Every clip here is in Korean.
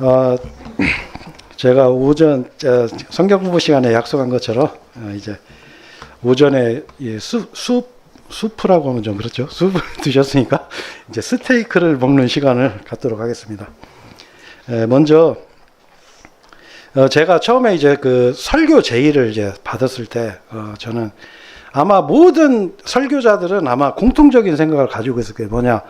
어, 제가 오전 성경 공부 시간에 약속한 것처럼 이제 오전에 수프라고 하면 좀 그렇죠. 수프 드셨으니까 이제 스테이크를 먹는 시간을 갖도록 하겠습니다. 먼저 제가 처음에 이제 그 설교 제의를 이제 받았을 때 저는 아마 모든 설교자들은 아마 공통적인 생각을 가지고 있을 거예요. 뭐냐,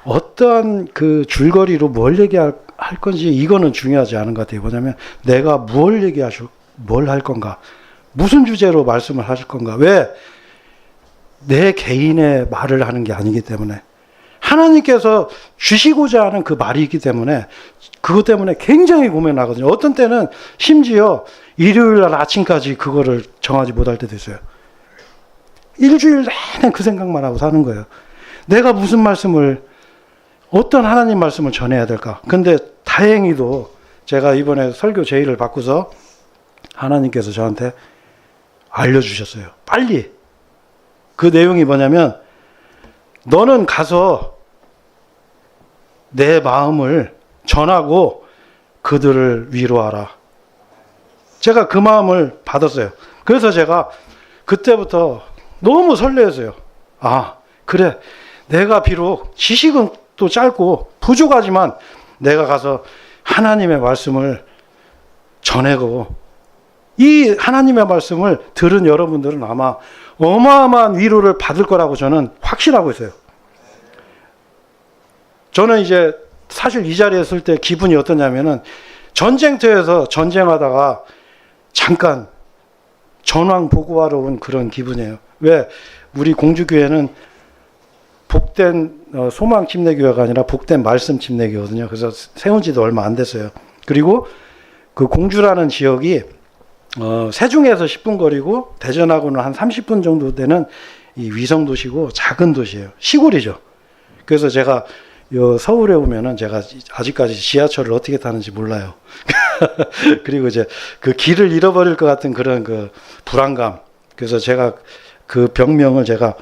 어떠한 그 줄거리로 뭘 얘기할 건지 이거는 중요하지 않은 것 같아요. 뭐냐면 내가 뭘 뭘 할 건가, 무슨 주제로 말씀을 하실 건가. 왜? 내 개인의 말을 하는 게 아니기 때문에, 하나님께서 주시고자 하는 그 말이 있기 때문에 그것 때문에 굉장히 고민하거든요. 어떤 때는 심지어 일요일 날 아침까지 그거를 정하지 못할 때도 있어요. 일주일 내내 그 생각만 하고 사는 거예요. 내가 무슨 말씀을, 어떤 하나님 말씀을 전해야 될까. 근데 다행히도 제가 이번에 설교 제의를 받고서 하나님께서 저한테 알려주셨어요. 빨리. 그 내용이 뭐냐면, 너는 가서 내 마음을 전하고 그들을 위로하라. 제가 그 마음을 받았어요. 그래서 제가 그때부터 너무 설레었어요. 아, 그래. 내가 비록 지식은 또 짧고 부족하지만 내가 가서 하나님의 말씀을 전하고, 이 하나님의 말씀을 들은 여러분들은 아마 어마어마한 위로를 받을 거라고 저는 확신하고 있어요. 저는 이제 사실 이 자리에 있을 때 기분이 어떠냐면은, 전쟁터에서 전쟁하다가 잠깐 전황 보고하러 온 그런 기분이에요. 왜? 우리 공주교회는 복된 소망 침례교회가 아니라 복된 말씀 침례교회거든요. 그래서 세운 지도 얼마 안 됐어요. 그리고 그 공주라는 지역이 세종에서 10분 거리고 대전하고는 한 30분 정도 되는 이 위성 도시고 작은 도시예요. 시골이죠. 그래서 제가 서울에 오면은 제가 아직까지 지하철을 어떻게 타는지 몰라요. 그리고 이제 그 길을 잃어버릴 것 같은 그런 그 불안감. 그래서 제가 그 병명을 제가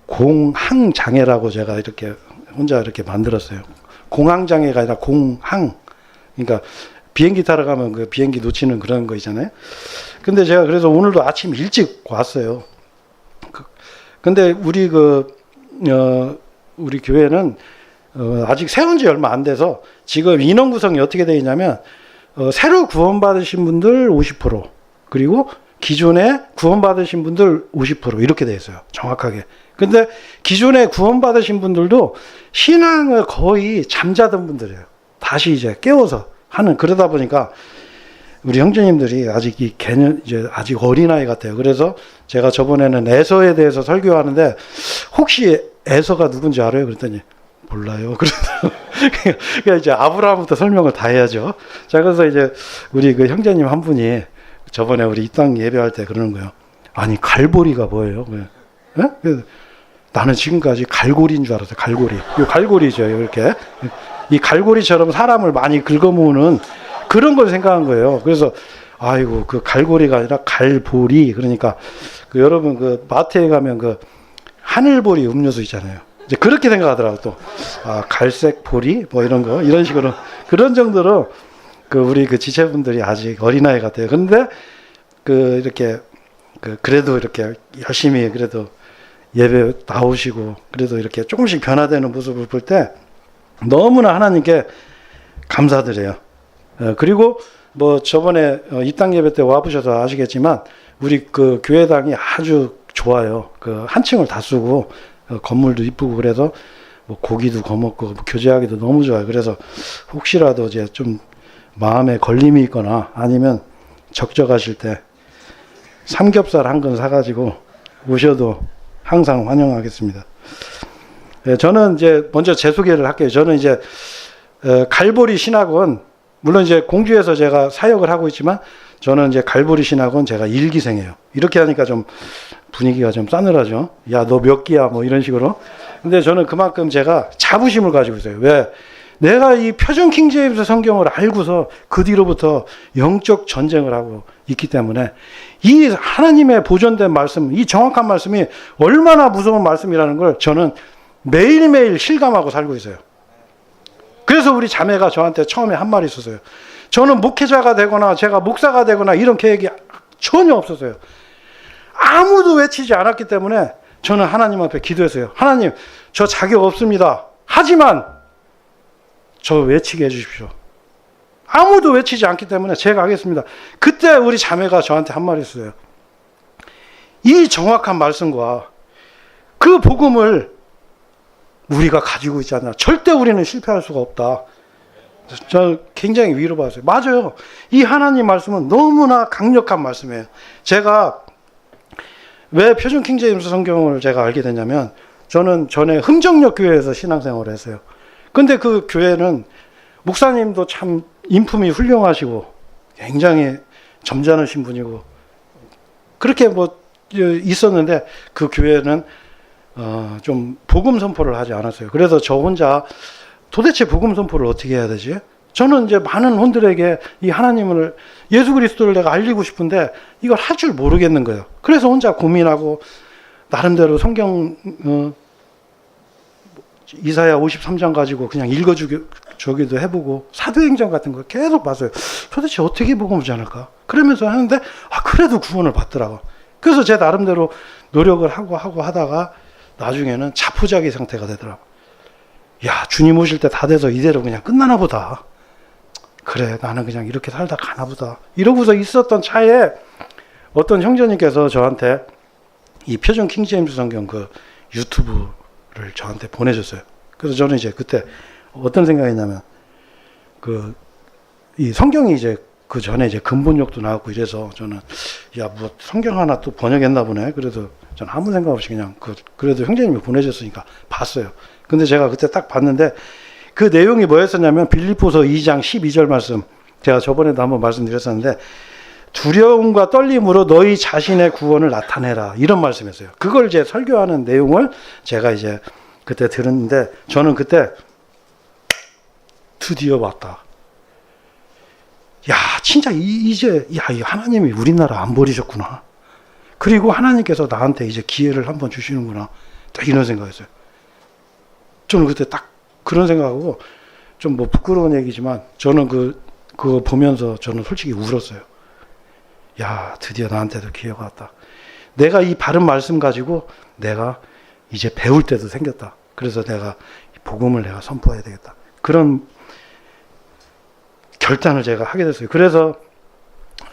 공항장애라고 제가 이렇게 혼자 이렇게 만들었어요. 공항장애가 아니라 공항. 그러니까 비행기 타러 가면 그 비행기 놓치는 그런 거 있잖아요. 근데 제가 그래서 오늘도 아침 일찍 왔어요. 근데 우리 우리 교회는 아직 세운 지 얼마 안 돼서 지금 인원 구성이 어떻게 되어 있냐면, 새로 구원받으신 분들 50%, 그리고 기존에 구원받으신 분들 50% 이렇게 되어 있어요. 정확하게. 근데 기존에 구원받으신 분들도 신앙을 거의 잠자던 분들이에요. 다시 이제 깨워서 하는, 그러다 보니까 우리 형제님들이 아직 이 개념, 이제 아직 어린아이 같아요. 그래서 제가 저번에는 에서에 대해서 설교하는데, 혹시 에서가 누군지 알아요? 그랬더니 몰라요. 그러니까 이제 아브라함부터 설명을 다 해야죠. 자, 그래서 이제 우리 그 형제님 한 분이 저번에 우리 이 땅 예배할 때 그러는 거예요. 아니, 갈보리가 뭐예요? 네? 나는 지금까지 갈고리인 줄 알았어요. 갈고리. 이 갈고리죠. 이렇게. 이 갈고리처럼 사람을 많이 긁어모으는 그런 걸 생각한 거예요. 그래서 아이고, 그 갈고리가 아니라 갈보리. 그러니까 그 여러분 그 마트에 가면 그 하늘보리 음료수 있잖아요. 이제 그렇게 생각하더라고. 또 갈색 보리 뭐 이런 거, 이런 식으로, 그런 정도로 그 우리 그 지체분들이 아직 어린아이 같아요. 근데 그 이렇게 그래도 이렇게 열심히 그래도 예배 나오시고, 그래도 이렇게 조금씩 변화되는 모습을 볼 때 너무나 하나님께 감사드려요. 그리고 뭐 저번에 이 땅 예배 때 와보셔서 아시겠지만, 우리 그 교회당이 아주 좋아요. 그 한 층을 다 쓰고 건물도 이쁘고, 그래서 뭐 고기도 거먹고 뭐 교제하기도 너무 좋아요. 그래서 혹시라도 이제 좀 마음에 걸림이 있거나 아니면 적적하실 때 삼겹살 한 근 사가지고 오셔도 항상 환영하겠습니다. 저는 이제 먼저 제 소개를 할게요. 저는 이제 갈보리 신학원, 물론 이제 공주에서 제가 사역을 하고 있지만, 저는 이제 갈보리 신학원 제가 1기생이에요. 이렇게 하니까 좀 분위기가 좀 싸늘하죠. 야, 너 몇 기야? 뭐 이런 식으로. 근데 저는 그만큼 제가 자부심을 가지고 있어요. 왜? 내가 이 표준 킹제임스 성경을 알고서 그 뒤로부터 영적 전쟁을 하고 있기 때문에, 이 하나님의 보존된 말씀, 이 정확한 말씀이 얼마나 무서운 말씀이라는 걸 저는 매일매일 실감하고 살고 있어요. 그래서 우리 자매가 저한테 처음에 한 말이 있었어요. 저는 목회자가 되거나 제가 목사가 되거나 이런 계획이 전혀 없었어요. 아무도 외치지 않았기 때문에 저는 하나님 앞에 기도했어요. 하나님, 저 자격 없습니다. 하지만 저 외치게 해주십시오. 아무도 외치지 않기 때문에 제가 하겠습니다. 그때 우리 자매가 저한테 한 말이 있어요. 이 정확한 말씀과 그 복음을 우리가 가지고 있잖아. 절대 우리는 실패할 수가 없다. 저 굉장히 위로받았어요. 맞아요. 이 하나님 말씀은 너무나 강력한 말씀이에요. 제가 왜 표준 킹제임스 성경을 제가 알게 됐냐면, 저는 전에 흥정역 교회에서 신앙생활을 했어요. 근데 그 교회는 목사님도 참 인품이 훌륭하시고 굉장히 점잖으신 분이고 그렇게 뭐 있었는데, 그 교회는 좀 복음 선포를 하지 않았어요. 그래서 저 혼자 도대체 복음 선포를 어떻게 해야 되지? 저는 이제 많은 혼들에게 이 하나님을, 예수 그리스도를 내가 알리고 싶은데 이걸 할 줄 모르겠는 거예요. 그래서 혼자 고민하고 나름대로 성경 이사야 53장 가지고 그냥 읽어주기도 해보고 사도행전 같은 거 계속 봤어요. 도대체 어떻게 복음을 전할까? 그러면서 하는데 그래도 구원을 받더라고. 그래서 제 나름대로 노력을 하고 하다가 나중에는 자포자기 상태가 되더라고. 야, 주님 오실 때 다 돼서 이대로 그냥 끝나나 보다. 그래, 나는 그냥 이렇게 살다 가나 보다. 이러고서 있었던 차에 어떤 형제님께서 저한테 이 표준 킹제임스 성경 그 유튜브를 저한테 보내줬어요. 그래서 저는 이제 그때 어떤 생각이냐면, 이 성경이 이제 그 전에 이제 근본역도 나왔고 이래서 저는 뭐 성경 하나 또 번역했나 보네. 그래도 저는 아무 생각 없이 그냥 그래도 형제님이 보내줬으니까 봤어요. 근데 제가 그때 딱 봤는데 그 내용이 뭐였었냐면, 빌립보서 2장 12절 말씀, 제가 저번에도 한번 말씀드렸었는데, 두려움과 떨림으로 너희 자신의 구원을 나타내라, 이런 말씀이었어요. 그걸 이제 설교하는 내용을 제가 이제 그때 들었는데, 저는 그때 드디어 왔다. 야, 진짜 이제 이 하나님이 우리나라 안 버리셨구나. 그리고 하나님께서 나한테 이제 기회를 한번 주시는구나. 딱 이런 생각이었어요. 저는 그때 딱 그런 생각하고, 좀 뭐 부끄러운 얘기지만 저는 그거 보면서 저는 솔직히 울었어요. 야, 드디어 나한테도 기회가 왔다. 내가 이 바른 말씀 가지고 내가 이제 배울 때도 생겼다. 그래서 내가 복음을 내가 선포해야 되겠다. 그런 결단을 제가 하게 됐어요. 그래서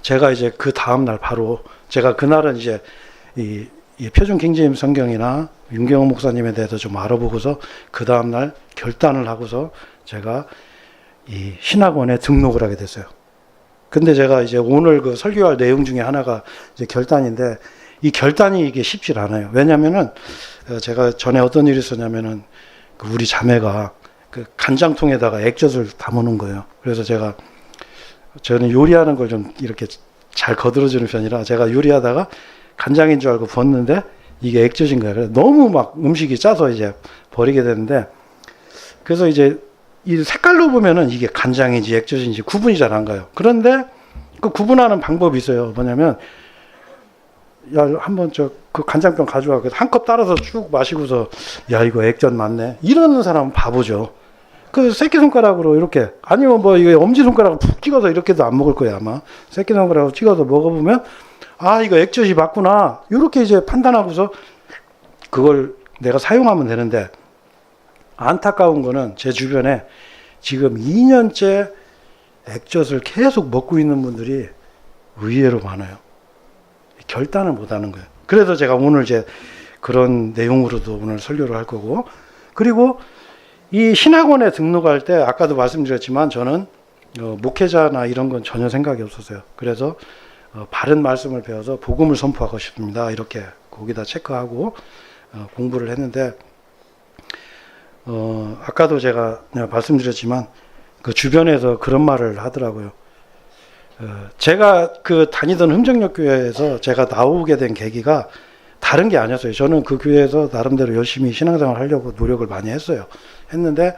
제가 이제 그 다음날 바로, 제가 그날은 이제 이 표준 킹제임스 성경이나 윤경호 목사님에 대해서 좀 알아보고서 그 다음날 결단을 하고서 제가 이 신학원에 등록을 하게 됐어요. 근데 제가 이제 오늘 그 설교할 내용 중에 하나가 이제 결단인데, 이 결단이 이게 쉽지 않아요. 왜냐면은 제가 전에 어떤 일이 있었냐면은, 우리 자매가 그 간장통에다가 액젓을 담아놓은 거예요. 그래서 저는 요리하는 걸 좀 이렇게 잘 거들어주는 편이라 제가 요리하다가 간장인 줄 알고 부었는데 이게 액젓인 거예요. 그래서 너무 막 음식이 짜서 이제 버리게 되는데, 그래서 이제 이 색깔로 보면은 이게 간장인지 액젓인지 구분이 잘 안 가요. 그런데 그 구분하는 방법이 있어요. 뭐냐면, 야, 한번 그 간장병 가져와. 그래서 한 컵 따라서 쭉 마시고서, 야, 이거 액젓 맞네. 이러는 사람은 바보죠. 그 새끼손가락으로 이렇게, 아니면 뭐 이거 엄지손가락으로 푹 찍어서 이렇게도 안 먹을 거야, 아마. 새끼손가락으로 찍어서 먹어보면, 이거 액젓이 맞구나. 이렇게 이제 판단하고서 그걸 내가 사용하면 되는데, 안타까운 거는 제 주변에 지금 2년째 액젓을 계속 먹고 있는 분들이 의외로 많아요. 결단을 못 하는 거예요. 그래서 제가 오늘 이제 그런 내용으로도 오늘 설교를 할 거고, 그리고 이 신학원에 등록할 때 아까도 말씀드렸지만 저는 목회자나 이런 건 전혀 생각이 없었어요. 그래서 바른 말씀을 배워서 복음을 선포하고 싶습니다. 이렇게 거기다 체크하고 공부를 했는데, 아까도 제가 말씀드렸지만 그 주변에서 그런 말을 하더라고요. 제가 그 다니던 흥정역 교회에서 제가 나오게 된 계기가 다른 게 아니었어요. 저는 그 교회에서 나름대로 열심히 신앙생활 하려고 노력을 많이 했는데,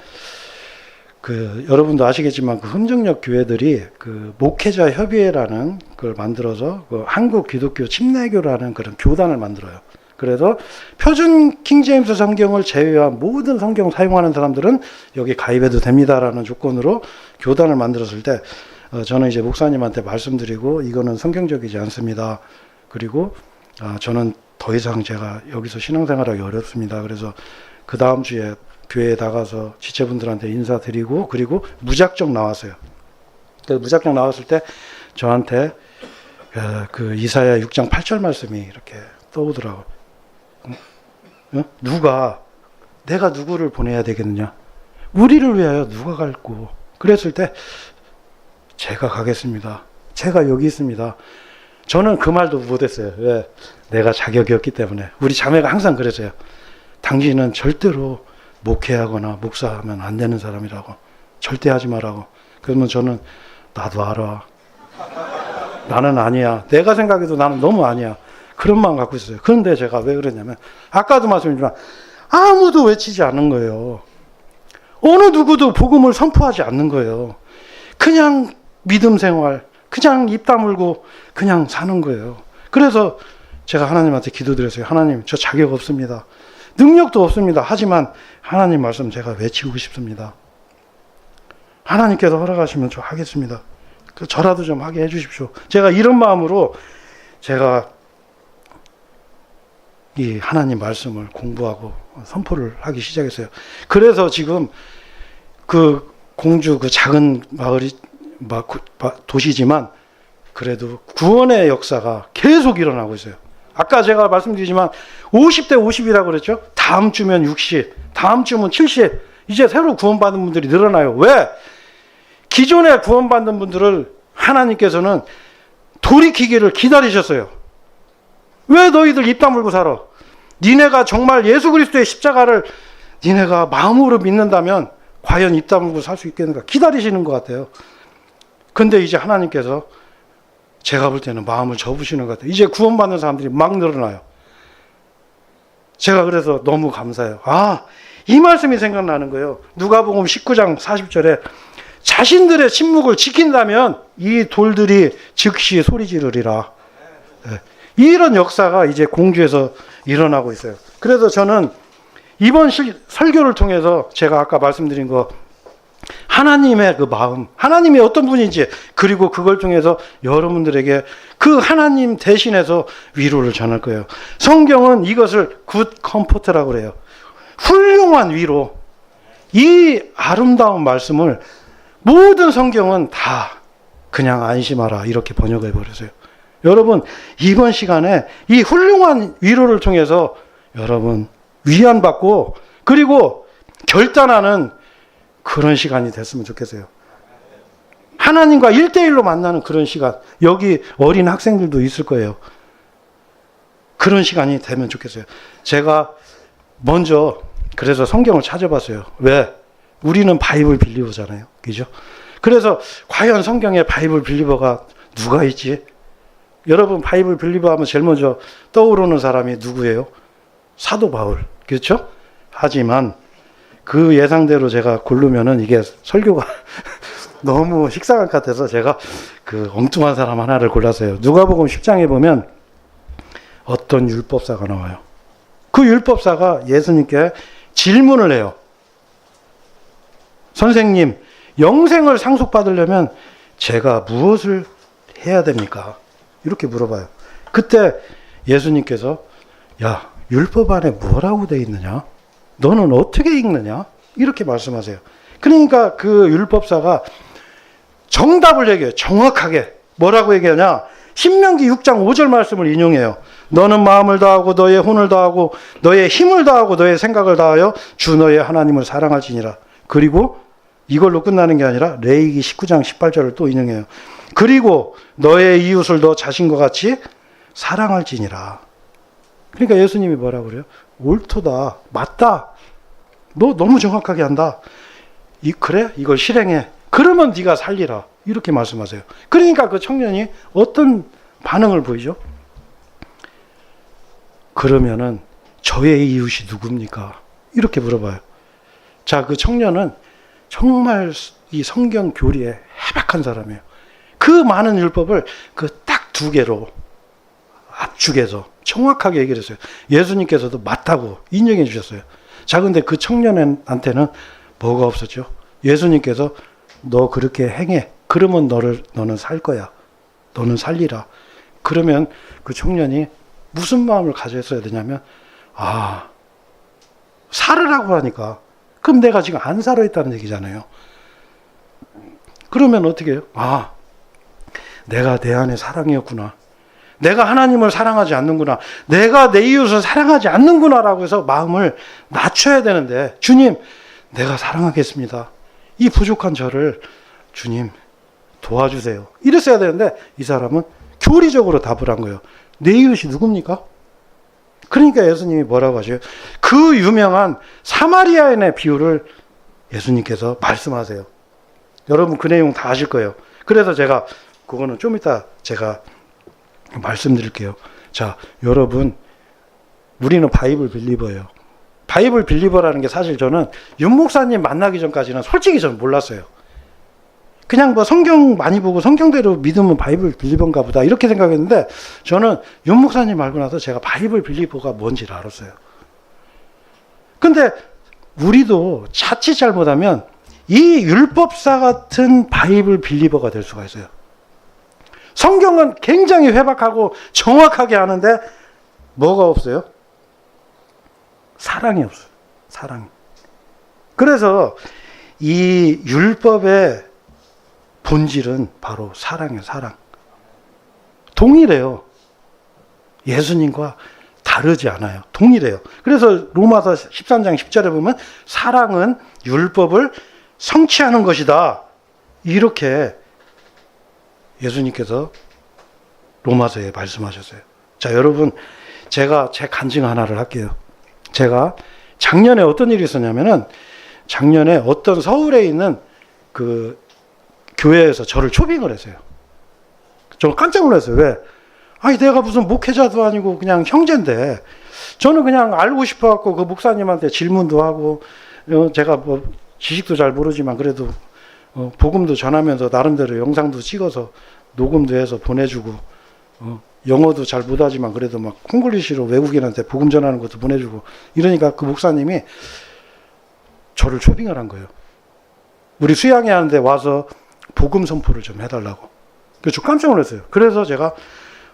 여러분도 아시겠지만 그 흥정역 교회들이 그 목회자 협의회라는 걸 만들어서 그 한국 기독교 침례교라는 그런 교단을 만들어요. 그래서 표준 킹제임스 성경을 제외한 모든 성경 사용하는 사람들은 여기 가입해도 됩니다라는 조건으로 교단을 만들었을 때 저는 이제 목사님한테 말씀드리고 이거는 성경적이지 않습니다. 그리고 저는 더 이상 제가 여기서 신앙생활하기 어렵습니다. 그래서 그 다음 주에 교회에 나가서 지체분들한테 인사드리고 그리고 무작정 나왔어요. 그래서 무작정 나왔을 때 저한테 그 이사야 6장 8절 말씀이 이렇게 떠오더라고요. 내가 누구를 보내야 되겠느냐? 우리를 위하여 누가 갈고? 그랬을 때 제가 가겠습니다. 제가 여기 있습니다. 저는 그 말도 못했어요. 왜? 내가 자격이 없기 때문에. 우리 자매가 항상 그랬어요. 당신은 절대로 목회하거나 목사하면 안 되는 사람이라고. 절대 하지 말라고. 그러면 저는 나도 알아. 나는 아니야. 내가 생각해도 나는 너무 아니야. 그런 마음 갖고 있어요. 그런데 제가 왜 그러냐면 아까도 말씀드렸지만 아무도 외치지 않는 거예요. 어느 누구도 복음을 선포하지 않는 거예요. 그냥 믿음 생활, 그냥 입 다물고 그냥 사는 거예요. 그래서 제가 하나님한테 기도드렸어요. 하나님, 저 자격 없습니다. 능력도 없습니다. 하지만 하나님 말씀 제가 외치고 싶습니다. 하나님께서 허락하시면 저 하겠습니다. 저라도 좀 하게 해주십시오. 제가 이런 마음으로 제가 이 하나님 말씀을 공부하고 선포를 하기 시작했어요. 그래서 지금 그 공주 그 작은 마을이 도시지만 그래도 구원의 역사가 계속 일어나고 있어요. 아까 제가 말씀드리지만 50대 50이라고 그랬죠. 다음 주면 60, 다음 주면 70. 이제 새로 구원받은 분들이 늘어나요. 왜? 기존에 구원받은 분들을 하나님께서는 돌이키기를 기다리셨어요. 왜 너희들 입 다물고 살아? 니네가 정말 예수 그리스도의 십자가를 니네가 마음으로 믿는다면 과연 입 다물고 살 수 있겠는가? 기다리시는 것 같아요. 근데 이제 하나님께서 제가 볼 때는 마음을 접으시는 것 같아요. 이제 구원받는 사람들이 막 늘어나요. 제가 그래서 너무 감사해요. 이 말씀이 생각나는 거예요. 누가복음 19장 40절에 자신들의 침묵을 지킨다면 이 돌들이 즉시 소리 지르리라. 이런 역사가 이제 공주에서 일어나고 있어요. 그래서 저는 이번 설교를 통해서 제가 아까 말씀드린 거 하나님의 그 마음, 하나님이 어떤 분인지 그리고 그걸 통해서 여러분들에게 그 하나님 대신해서 위로를 전할 거예요. 성경은 이것을 굿 컴포트라고 그래요. 훌륭한 위로. 이 아름다운 말씀을 모든 성경은 다 그냥 안심하라 이렇게 번역해 버렸어요. 여러분 이번 시간에 이 훌륭한 위로를 통해서 여러분 위안받고 그리고 결단하는 그런 시간이 됐으면 좋겠어요. 하나님과 1대1로 만나는 그런 시간. 여기 어린 학생들도 있을 거예요. 그런 시간이 되면 좋겠어요. 제가 먼저 그래서 성경을 찾아봤어요. 왜? 우리는 바이블 빌리버잖아요. 그죠? 그래서 과연 성경에 바이블 빌리버가 누가 있지? 여러분 바이블 빌리버 하면 제일 먼저 떠오르는 사람이 누구예요? 사도 바울. 그렇죠? 하지만 그 예상대로 제가 고르면은 이게 설교가 너무 식상할 것 같아서 제가 그 엉뚱한 사람 하나를 골랐어요. 누가복음 10장에 보면 어떤 율법사가 나와요. 그 율법사가 예수님께 질문을 해요. 선생님, 영생을 상속받으려면 제가 무엇을 해야 됩니까? 이렇게 물어봐요. 그때 예수님께서 야, 율법 안에 뭐라고 돼 있느냐? 너는 어떻게 읽느냐? 이렇게 말씀하세요. 그러니까 그 율법사가 정답을 얘기해요. 정확하게. 뭐라고 얘기하냐? 신명기 6장 5절 말씀을 인용해요. 너는 마음을 다하고 너의 혼을 다하고 너의 힘을 다하고 너의 생각을 다하여 주 너의 하나님을 사랑할지니라. 그리고 이걸로 끝나는 게 아니라 레위기 19장 18절을 또 인용해요. 그리고 너의 이웃을 너 자신과 같이 사랑할지니라. 그러니까 예수님이 뭐라고 그래요? 옳도다. 맞다. 너 너무 정확하게 한다. 그래? 이걸 실행해. 그러면 네가 살리라. 이렇게 말씀하세요. 그러니까 그 청년이 어떤 반응을 보이죠? 그러면은 저의 이웃이 누굽니까? 이렇게 물어봐요. 자, 그 청년은 정말 이 성경 교리에 해박한 사람이에요. 그 많은 율법을 그 딱 두 개로 압축해서 정확하게 얘기를 했어요. 예수님께서도 맞다고 인정해 주셨어요. 자, 근데 그 청년한테는 뭐가 없었죠? 예수님께서 너 그렇게 행해. 그러면 너는 살 거야. 너는 살리라. 그러면 그 청년이 무슨 마음을 가졌어야 되냐면, 아, 살으라고 하니까, 그럼 내가 지금 안 살아있다는 얘기잖아요. 그러면 어떻게 해요? 아, 내가 내 안에 사랑이었구나. 내가 하나님을 사랑하지 않는구나. 내가 내 이웃을 사랑하지 않는구나. 라고 해서 마음을 낮춰야 되는데, 주님, 내가 사랑하겠습니다. 이 부족한 저를 주님 도와주세요. 이랬어야 되는데, 이 사람은 교리적으로 답을 한 거예요. 내 이웃이 누굽니까? 그러니까 예수님이 뭐라고 하셔요? 그 유명한 사마리아인의 비유를 예수님께서 말씀하세요. 여러분 그 내용 다 아실 거예요. 그래서 제가 그거는 좀 이따 제가 말씀드릴게요. 자, 여러분, 우리는 바이블 빌리버예요. 바이블 빌리버라는 게 사실 저는 윤 목사님 만나기 전까지는 솔직히 저는 몰랐어요. 그냥 뭐 성경 많이 보고 성경대로 믿으면 바이블 빌리버인가 보다 이렇게 생각했는데, 저는 윤 목사님 알고 나서 제가 바이블 빌리버가 뭔지를 알았어요. 근데 우리도 자칫 잘못하면 이 율법사 같은 바이블 빌리버가 될 수가 있어요. 성경은 굉장히 회박하고 정확하게 하는데 뭐가 없어요? 사랑이 없어요. 사랑. 그래서 이 율법의 본질은 바로 사랑이에요. 사랑. 동일해요. 예수님과 다르지 않아요. 동일해요. 그래서 로마서 13장 10절에 보면 사랑은 율법을 성취하는 것이다. 이렇게 예수님께서 로마서에 말씀하셨어요. 자, 여러분, 제가 제 간증 하나를 할게요. 제가 작년에 어떤 일이 있었냐면은, 작년에 어떤 서울에 있는 그 교회에서 저를 초빙을 했어요. 저 깜짝 놀랐어요. 왜? 아니, 내가 무슨 목회자도 아니고 그냥 형제인데, 저는 그냥 알고 싶어갖고 그 목사님한테 질문도 하고, 제가 뭐 지식도 잘 모르지만 그래도 복음도 전하면서 나름대로 영상도 찍어서 녹음도 해서 보내주고, 영어도 잘 못하지만 그래도 막 콩글리시로 외국인한테 복음 전하는 것도 보내주고, 이러니까 그 목사님이 저를 초빙을 한 거예요. 우리 수양회 하는데 와서 복음 선포를 좀 해달라고. 그래서 깜짝 놀랐어요. 그래서 제가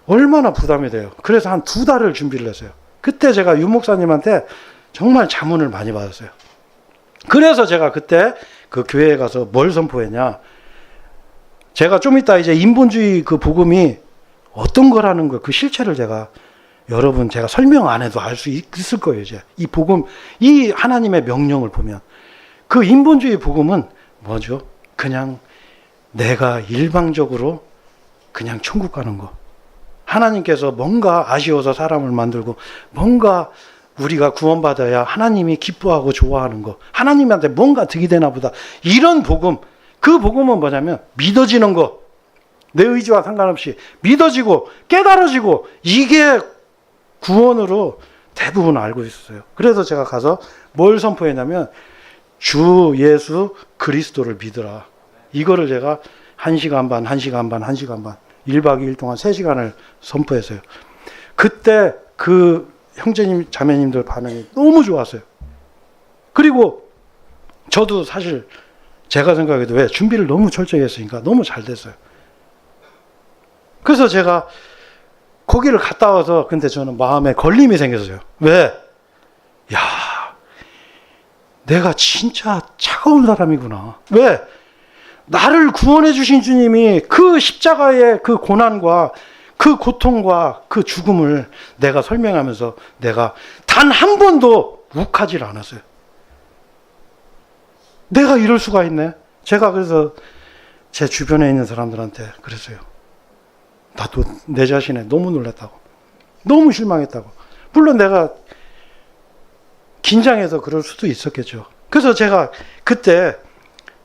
얼마나 부담이 돼요. 그래서 한 2달을 준비를 했어요. 그때 제가 유 목사님한테 정말 자문을 많이 받았어요. 그래서 제가 그때 그 교회에 가서 뭘 선포했냐. 제가 좀 이따 이제 인본주의 그 복음이 어떤 거라는 거, 그 실체를 제가 설명 안 해도 알 수 있을 거예요. 이제 이 복음, 이 하나님의 명령을 보면 그 인본주의 복음은 뭐죠? 그냥 내가 일방적으로 그냥 천국 가는 거. 하나님께서 뭔가 아쉬워서 사람을 만들고, 뭔가 우리가 구원받아야 하나님이 기뻐하고 좋아하는 거, 하나님한테 뭔가 득이 되나 보다, 이런 복음. 그 복음은 뭐냐면 믿어지는 거. 내 의지와 상관없이 믿어지고 깨달아지고, 이게 구원으로 대부분 알고 있었어요. 그래서 제가 가서 뭘 선포했냐면, 주 예수 그리스도를 믿으라. 이거를 제가 1시간 반, 1박 2일 동안 3시간을 선포했어요. 그때 그 형제님, 자매님들 반응이 너무 좋았어요. 그리고 저도 사실 제가 생각해도 왜? 준비를 너무 철저히 했으니까 너무 잘 됐어요. 그래서 제가 거기를 갔다 와서, 근데 저는 마음에 걸림이 생겼어요. 왜? 야, 내가 진짜 차가운 사람이구나. 왜? 나를 구원해 주신 주님이 그 십자가의 그 고난과 그 고통과 그 죽음을 내가 설명하면서 내가 단 한 번도 욱하지 않았어요. 내가 이럴 수가 있네. 제가 그래서 제 주변에 있는 사람들한테 그랬어요. 나도 내 자신에 너무 놀랐다고. 너무 실망했다고. 물론 내가 긴장해서 그럴 수도 있었겠죠. 그래서 제가 그때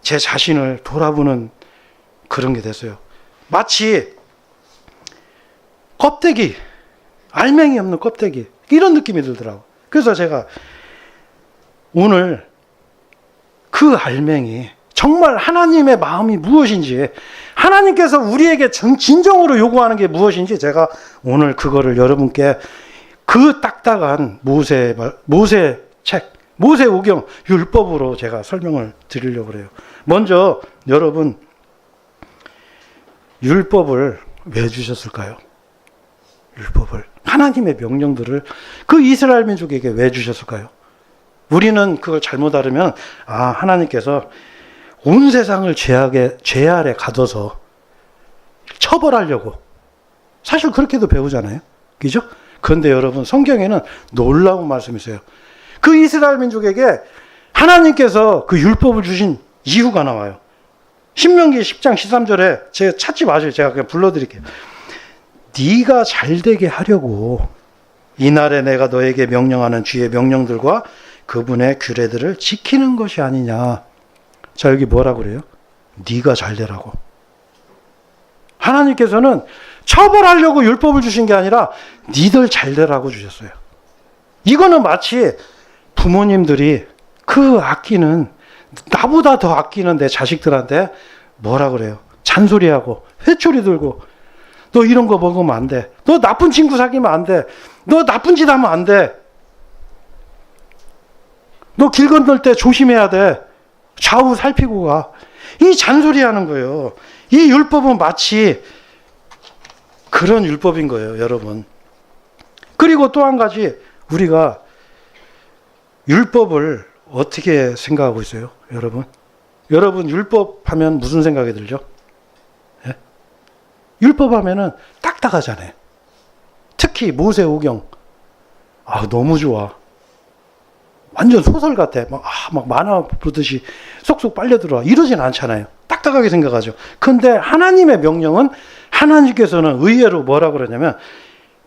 제 자신을 돌아보는 그런 게 됐어요. 마치 껍데기, 알맹이 없는 껍데기, 이런 느낌이 들더라고. 그래서 제가 오늘 그 알맹이, 정말 하나님의 마음이 무엇인지, 하나님께서 우리에게 진정으로 요구하는 게 무엇인지, 제가 오늘 그거를 여러분께 그 딱딱한 모세 책, 모세오경 율법으로 제가 설명을 드리려고 그래요. 먼저 여러분, 율법을 왜 주셨을까요? 율법을, 하나님의 명령들을 그 이스라엘 민족에게 왜 주셨을까요? 우리는 그걸 잘못 알으면 하나님께서 온 세상을 죄 아래 가둬서 처벌하려고, 사실 그렇게도 배우잖아요. 그죠? 그런데 여러분, 성경에는 놀라운 말씀이 있어요. 그 이스라엘 민족에게 하나님께서 그 율법을 주신 이유가 나와요. 신명기 10장 13절에, 제가 찾지 마세요. 제가 그냥 불러드릴게요. 네가 잘되게 하려고 이날에 내가 너에게 명령하는 주의 명령들과 그분의 규례들을 지키는 것이 아니냐. 자, 여기 뭐라 그래요? 네가 잘되라고. 하나님께서는 처벌하려고 율법을 주신 게 아니라 니들 잘되라고 주셨어요. 이거는 마치 부모님들이 나보다 더 아끼는 내 자식들한테 뭐라 그래요? 잔소리하고 회초리 들고, 너 이런 거 먹으면 안 돼. 너 나쁜 친구 사귀면 안 돼. 너 나쁜 짓 하면 안 돼. 너 길 건널 때 조심해야 돼. 좌우 살피고 가. 이 잔소리 하는 거예요. 이 율법은 마치 그런 율법인 거예요, 여러분. 그리고 또 한 가지, 우리가 율법을 어떻게 생각하고 있어요, 여러분? 여러분, 율법 하면 무슨 생각이 들죠? 예? 율법 하면은 딱딱하잖아요. 특히 모세오경. 너무 좋아. 완전 소설 같아. 막 만화 보듯이 쏙쏙 빨려 들어와. 이러진 않잖아요. 딱딱하게 생각하죠. 근데 하나님의 명령은, 하나님께서는 의외로 뭐라고 그러냐면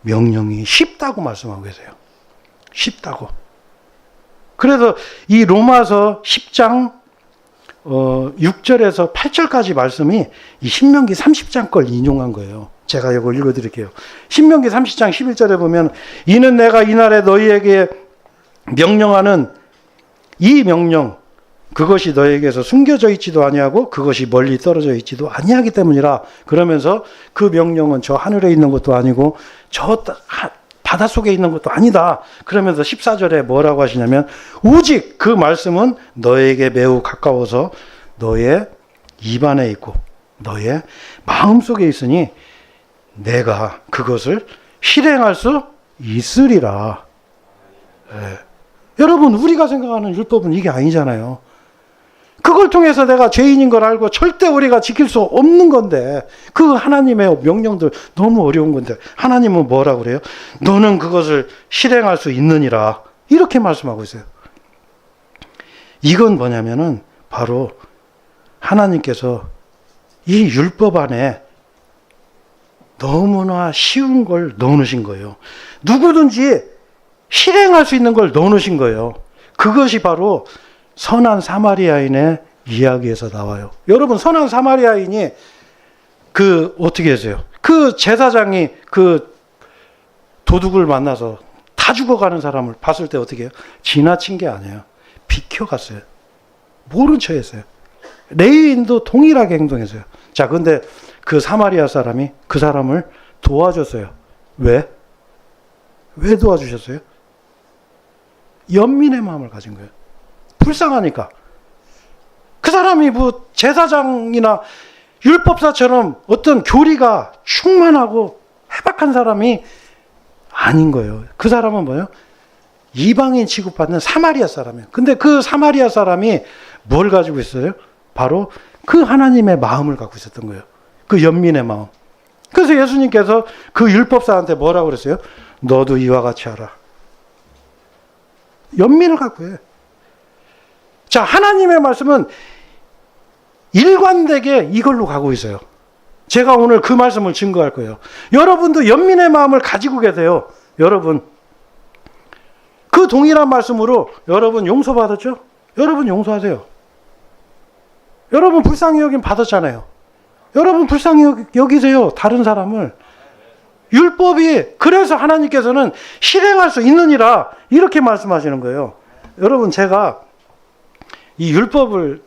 명령이 쉽다고 말씀하고 계세요. 쉽다고. 그래서 이 로마서 10장 6절에서 8절까지 말씀이 이 신명기 30장 걸 인용한 거예요. 제가 이거 읽어드릴게요. 신명기 30장 11절에 보면, 이는 내가 이날에 너희에게 명령하는 이 명령, 그것이 너에게서 숨겨져 있지도 아니하고 그것이 멀리 떨어져 있지도 아니하기 때문이라. 그러면서 그 명령은 저 하늘에 있는 것도 아니고 저 바닷속에 있는 것도 아니다. 그러면서 14절에 뭐라고 하시냐면, 오직 그 말씀은 너에게 매우 가까워서 너의 입안에 있고 너의 마음속에 있으니 내가 그것을 실행할 수 있으리라. 예. 여러분, 우리가 생각하는 율법은 이게 아니잖아요. 그걸 통해서 내가 죄인인 걸 알고 절대 우리가 지킬 수 없는 건데, 그 하나님의 명령들 너무 어려운 건데 하나님은 뭐라고 그래요? 너는 그것을 실행할 수 있느니라. 이렇게 말씀하고 있어요. 이건 뭐냐면은 바로 하나님께서 이 율법 안에 너무나 쉬운 걸 넣어놓으신 거예요. 누구든지 실행할 수 있는 걸 넣어놓으신 거예요. 그것이 바로 선한 사마리아인의 이야기에서 나와요. 여러분, 선한 사마리아인이 어떻게 했어요? 그 제사장이 그 도둑을 만나서 다 죽어가는 사람을 봤을 때 어떻게 해요? 지나친 게 아니에요. 비켜갔어요. 모른 척 했어요. 레위인도 동일하게 행동했어요. 자, 근데 그 사마리아 사람이 그 사람을 도와줬어요. 왜? 왜 도와주셨어요? 연민의 마음을 가진 거예요. 불쌍하니까. 그 사람이 뭐 제사장이나 율법사처럼 어떤 교리가 충만하고 해박한 사람이 아닌 거예요. 그 사람은 뭐예요? 이방인 취급받는 사마리아 사람이에요. 근데 그 사마리아 사람이 뭘 가지고 있어요? 바로 그 하나님의 마음을 갖고 있었던 거예요. 그 연민의 마음. 그래서 예수님께서 그 율법사한테 뭐라고 그랬어요? 너도 이와 같이 하라. 연민을 갖고 해. 자, 하나님의 말씀은 일관되게 이걸로 가고 있어요. 제가 오늘 그 말씀을 증거할 거예요. 여러분도 연민의 마음을 가지고 계세요. 여러분, 그 동일한 말씀으로 여러분 용서받았죠? 여러분 용서하세요. 여러분 불쌍히 여김 받았잖아요. 여러분 불쌍히 여기세요. 다른 사람을. 율법이, 그래서 하나님께서는 실행할 수 있느니라 이렇게 말씀하시는 거예요. 여러분, 제가 이 율법에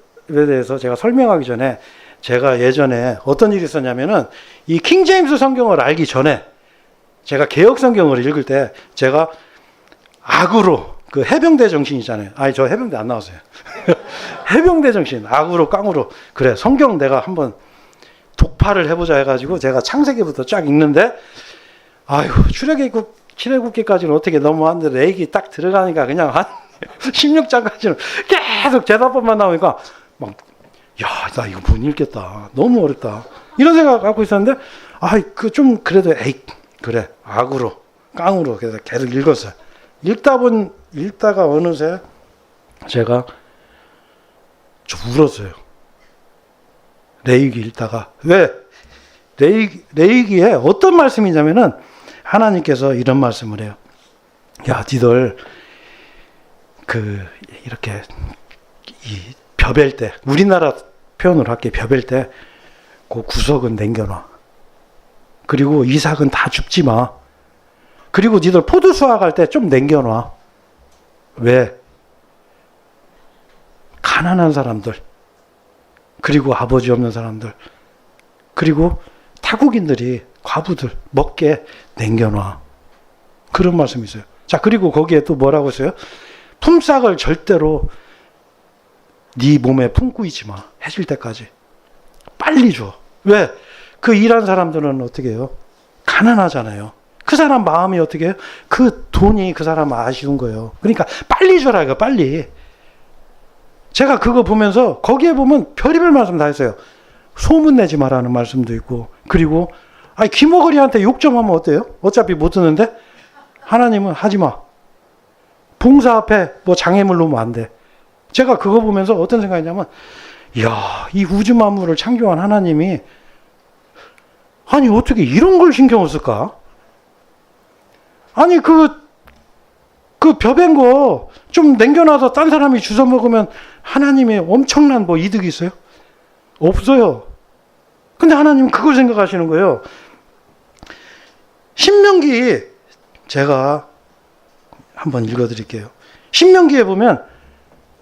대해서 제가 설명하기 전에, 제가 예전에 어떤 일이 있었냐면은 이 킹제임스 성경을 알기 전에 제가 개혁 성경을 읽을 때 제가 악으로 그 해병대 정신 있잖아요. 아니 저 해병대 안 나왔어요. 해병대 정신 악으로 깡으로 그래 성경 내가 한번 독파를 해보자 해가지고 제가 창세기부터 쫙 읽는데 아이고 출애굽기까지는 어떻게 넘어왔는데 레이기 딱 들어가니까 그냥 한 16장까지는 계속 대답법만 나오니까 막 야, 나 이거 못 읽겠다. 너무 어렵다. 이런 생각 갖고 있었는데 그 좀 그래도 그래 악으로 깡으로 그래서 계속 읽었어요. 읽다가 어느새 제가 좀 울었어요. 레위기 읽다가 왜 레위기에 어떤 말씀이냐면은 하나님께서 이런 말씀을 해요. 야, 니들 이렇게 이 벼벨 때 우리나라 표현으로 할게 벼벨 때 그 구석은 남겨놔. 그리고 이삭은 다 줍지 마. 그리고 니들 포도 수확할 때 좀 남겨놔. 왜? 가난한 사람들, 그리고 아버지 없는 사람들, 그리고 타국인들이 과부들 먹게 남겨놔. 그런 말씀이 있어요. 자, 그리고 거기에 또 뭐라고 했어요? 품삯을 절대로 네 몸에 품고 있지 마. 해질 때까지. 빨리 줘. 왜? 그 일한 사람들은 어떻게 해요? 가난하잖아요. 그 사람 마음이 어떻게 해요? 그 돈이 그 사람 아쉬운 거예요. 그러니까 빨리 줘라 이거 빨리. 제가 그거 보면서 거기에 보면 별의별 말씀 다 했어요. 소문내지 마라는 말씀도 있고 그리고 귀머거리한테 욕 좀 하면 어때요? 어차피 못 듣는데 하나님은 하지 마. 봉사 앞에 뭐 장애물 놓으면 안 돼. 제가 그거 보면서 어떤 생각이냐면 이야, 이 우주 만물을 창조한 하나님이 아니 어떻게 이런 걸 신경을 쓸까? 아니 그 벼벤 거 좀 남겨놔서 딴 사람이 주워 먹으면 하나님의 엄청난 뭐 이득이 있어요? 없어요. 근데 하나님은 그걸 생각하시는 거예요. 신명기 제가 한번 읽어드릴게요. 신명기에 보면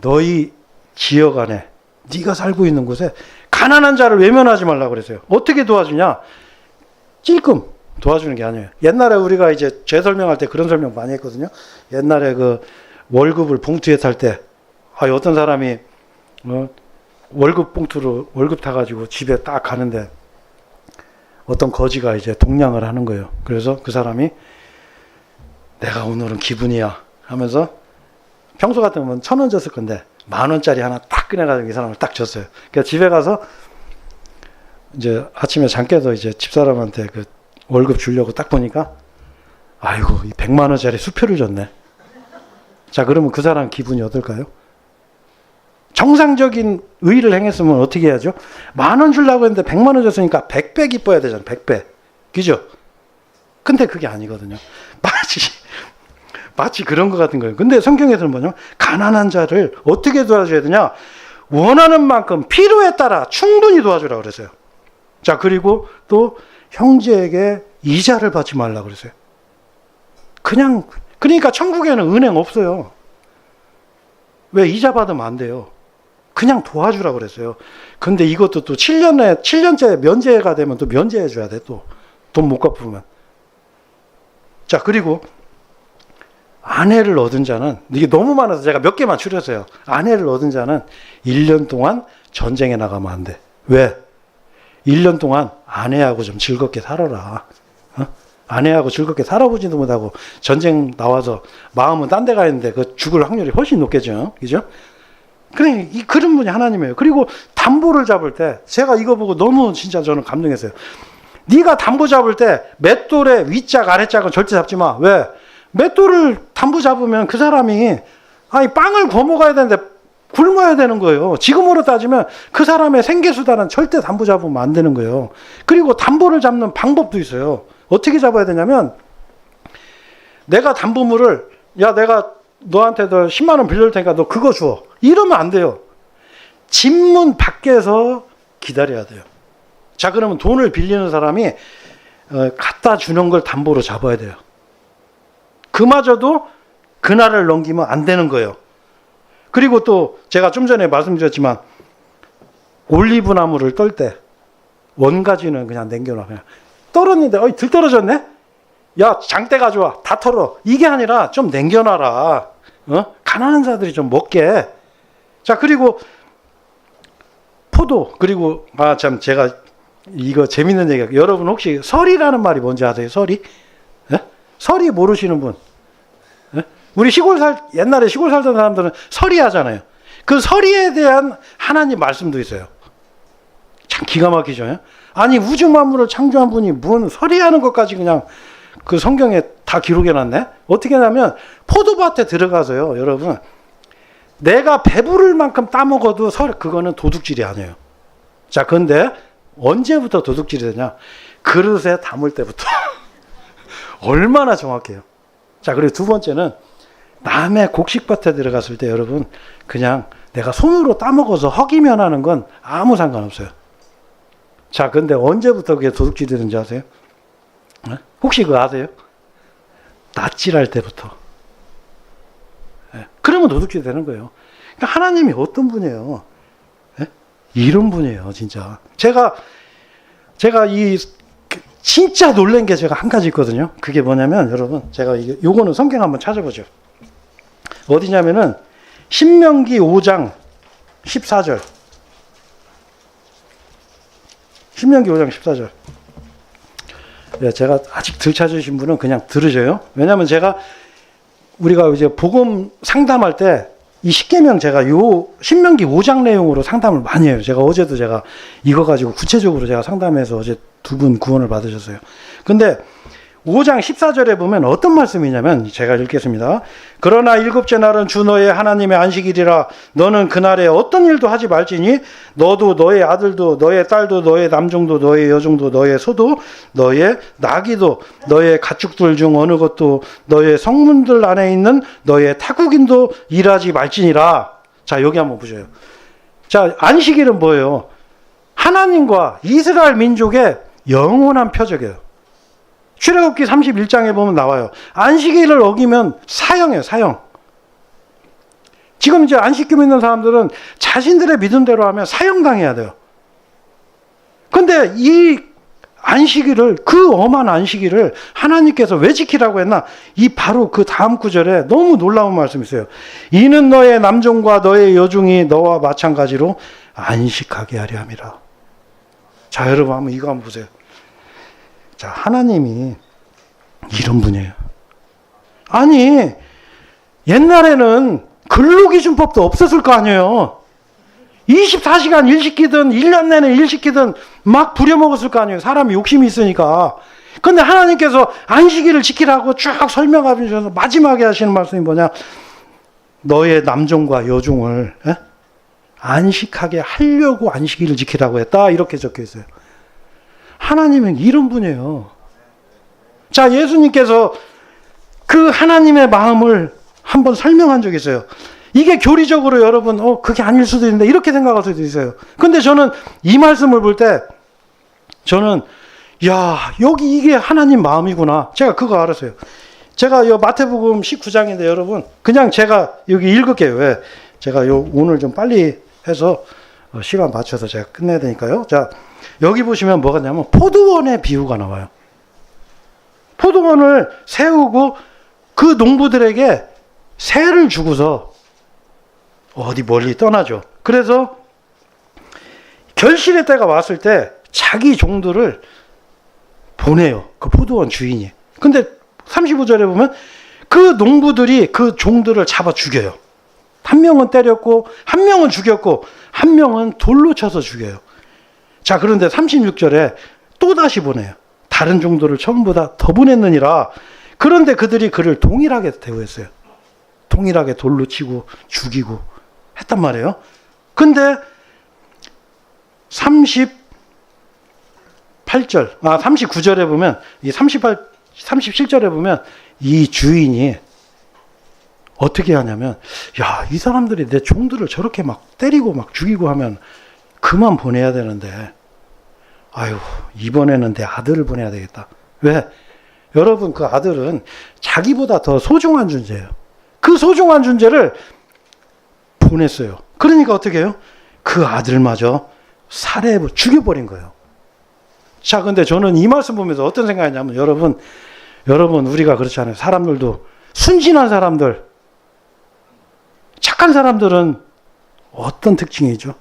너희 지역 안에 네가 살고 있는 곳에 가난한 자를 외면하지 말라고 그랬어요. 어떻게 도와주냐? 찔끔 도와주는 게 아니에요. 옛날에 우리가 이제 죄 설명할 때 그런 설명 많이 했거든요. 옛날에 그 월급을 봉투에 탈 때 어떤 사람이 월급 봉투로 월급 타가지고 집에 딱 가는데 어떤 거지가 이제 동냥을 하는 거예요. 그래서 그 사람이 내가 오늘은 기분이야 하면서 평소 같으면 1,000원 줬을 건데 10,000원짜리 하나 딱 꺼내가지고 이 사람을 딱 줬어요. 그러니까 집에 가서 이제 아침에 잠 깨서 이제 집사람한테 그 월급 주려고 딱 보니까 아이고 이 100만원짜리 수표를 줬네. 자, 그러면 그 사람 기분이 어떨까요? 정상적인 의의를 행했으면 어떻게 해야죠? 10,000원 주려고 했는데 100만원 줬으니까 100배 기뻐야 되잖아요. 100배. 그죠? 근데 그게 아니거든요. 마치 그런 것 같은 거예요. 근데 성경에서는 뭐냐면 가난한 자를 어떻게 도와줘야 되냐? 원하는 만큼 필요에 따라 충분히 도와주라고 그랬어요. 자, 그리고 또 형제에게 이자를 받지 말라고 그랬어요. 그러니까 천국에는 은행 없어요. 왜? 이자 받으면 안 돼요. 그냥 도와주라고 그랬어요. 근데 이것도 또 7년째 면제가 되면 또 면제해 줘야 돼. 또 돈 못 갚으면. 자, 그리고 아내를 얻은 자는, 이게 너무 많아서 제가 몇 개만 추렸어요. 아내를 얻은 자는 1년 동안 전쟁에 나가면 안 돼. 왜? 1년 동안 아내하고 좀 즐겁게 살아라. 아내하고 즐겁게 살아보지도 못하고 전쟁 나와서 마음은 딴 데 가 있는데 그 죽을 확률이 훨씬 높겠죠. 그죠? 그래, 그런 분이 하나님이에요. 그리고 담보를 잡을 때 제가 이거 보고 너무 진짜 저는 감동했어요. 네가 담보 잡을 때 맷돌의 윗짝 아랫짝은 절대 잡지 마. 왜? 맷돌을 담보 잡으면 그 사람이 빵을 구워 먹어야 되는데 굶어야 되는 거예요. 지금으로 따지면 그 사람의 생계수단은 절대 담보 잡으면 안 되는 거예요. 그리고 담보를 잡는 방법도 있어요. 어떻게 잡아야 되냐면 내가 담보물을 내가 너한테 너 10만 원 빌려줄 테니까 너 그거 줘. 이러면 안 돼요. 집문 밖에서 기다려야 돼요. 자, 그러면 돈을 빌리는 사람이 갖다 주는 걸 담보로 잡아야 돼요. 그마저도 그날을 넘기면 안 되는 거예요. 그리고 또 제가 좀 전에 말씀드렸지만 올리브 나무를 떨 때 원가지는 그냥 남겨놔. 그냥 떨었는데 들 떨어졌네? 야, 장대 가져와. 다 털어. 이게 아니라 좀 남겨놔라. 가난한 자들이 좀 먹게. 자, 그리고 포도. 그리고, 참, 제가 이거 재밌는 얘기가, 여러분 혹시 설이라는 말이 뭔지 아세요? 설이? 예? 설이 모르시는 분? 예? 우리 옛날에 시골 살던 사람들은 설이 하잖아요. 그 설이에 대한 하나님 말씀도 있어요. 참 기가 막히죠. 예? 아니, 우주 만물을 창조한 분이 뭔 설이 하는 것까지 그냥 그 성경에 다 기록해놨네? 어떻게 하냐면, 포도밭에 들어가서요, 여러분. 내가 배부를 만큼 따먹어도 그거는 도둑질이 아니에요. 자, 근데 언제부터 도둑질이 되냐? 그릇에 담을 때부터. 얼마나 정확해요. 자, 그리고 두 번째는 남의 곡식밭에 들어갔을 때 여러분, 그냥 내가 손으로 따먹어서 허기면 하는 건 아무 상관없어요. 자, 근데 언제부터 그게 도둑질이 되는지 아세요? 혹시 그거 아세요? 낯질할 때부터. 그러면 도둑질이 되는 거예요. 그러니까 하나님이 어떤 분이에요? 이런 분이에요, 진짜. 제가 진짜 놀란 게 제가 한 가지 있거든요. 그게 뭐냐면, 여러분, 제가 요거는 성경 한번 찾아보죠. 어디냐면은, 신명기 5장 14절. 신명기 5장 14절. 예, 제가 아직 덜 찾으신 분은 그냥 들으셔요. 왜냐면 우리가 이제 복음 상담할 때 이 십계명 제가 신명기 5장 내용으로 상담을 많이 해요. 어제도 이거 가지고 구체적으로 제가 상담해서 어제 두 분 구원을 받으셨어요. 근데 5장 14절에 보면 어떤 말씀이냐면, 제가 읽겠습니다. 그러나 일곱째 날은 주 너의 하나님의 안식일이라. 너는 그날에 어떤 일도 하지 말지니 너도 너의 아들도 너의 딸도 너의 남종도 너의 여종도 너의 소도 너의 나귀도 너의 가축들 중 어느 것도 너의 성문들 안에 있는 너의 타국인도 일하지 말지니라. 자, 여기 한번 보세요. 자, 안식일은 뭐예요? 하나님과 이스라엘 민족의 영원한 표적이에요. 출애굽기 31장에 보면 나와요. 안식일을 어기면 사형이에요, 사형. 지금 이제 안식교 믿는 사람들은 자신들의 믿음대로 하면 사형당해야 돼요. 근데 이 안식일을, 그 엄한 안식일을 하나님께서 왜 지키라고 했나? 바로 그 다음 구절에 너무 놀라운 말씀이 있어요. 이는 너의 남종과 너의 여종이 너와 마찬가지로 안식하게 하려 함이라. 자, 여러분 이거 한번 보세요. 자, 하나님이 이런 분이에요. 아니, 옛날에는 근로기준법도 없었을 거 아니에요. 24시간 일 시키든 1년 내내 일 시키든 막 부려먹었을 거 아니에요. 사람이 욕심이 있으니까. 근데 하나님께서 안식일을 지키라고 쭉 설명하셔서 마지막에 하시는 말씀이 뭐냐? 너의 남종과 여종을 안식하게 하려고 안식일을 지키라고 했다. 이렇게 적혀 있어요. 하나님은 이런 분이에요. 자, 예수님께서 그 하나님의 마음을 한번 설명한 적이 있어요. 이게 교리적으로 여러분, 그게 아닐 수도 있는데 이렇게 생각할 수도 있어요. 근데 저는 이 말씀을 볼 때 저는 여기 이게 하나님 마음이구나. 제가 그거 알았어요. 제가 이 마태복음 19장인데 여러분, 그냥 제가 여기 읽을게요. 왜? 제가 오늘 좀 빨리 해서 시간 맞춰서 제가 끝내야 되니까요. 자, 여기 보시면 뭐가 있냐면 포도원의 비유가 나와요. 포도원을 세우고 그 농부들에게 세를 주고서 어디 멀리 떠나죠. 그래서 결실의 때가 왔을 때 자기 종들을 보내요. 그 포도원 주인이. 근데 35절에 보면 그 농부들이 그 종들을 잡아 죽여요. 한 명은 때렸고, 한 명은 죽였고, 한 명은 돌로 쳐서 죽여요. 자, 그런데 36절에 또 다시 보내요. 다른 종들을 처음보다 더 보냈느니라. 그런데 그들이 그를 동일하게 대우했어요. 동일하게 돌로 치고 죽이고 했단 말이에요. 근데 39절에 보면, 이 37절에 보면 이 주인이 어떻게 하냐면, 이 사람들이 내 종들을 저렇게 막 때리고 막 죽이고 하면 그만 보내야 되는데, 이번에는 내 아들을 보내야 되겠다. 왜? 여러분, 그 아들은 자기보다 더 소중한 존재예요. 그 소중한 존재를 보냈어요. 그러니까 어떻게 해요? 그 아들마저 죽여버린 거예요. 자, 근데 저는 이 말씀 보면서 어떤 생각이냐면, 여러분, 여러분, 우리가 그렇잖아요. 사람들도 순진한 사람들, 착한 사람들은 어떤 특징이죠?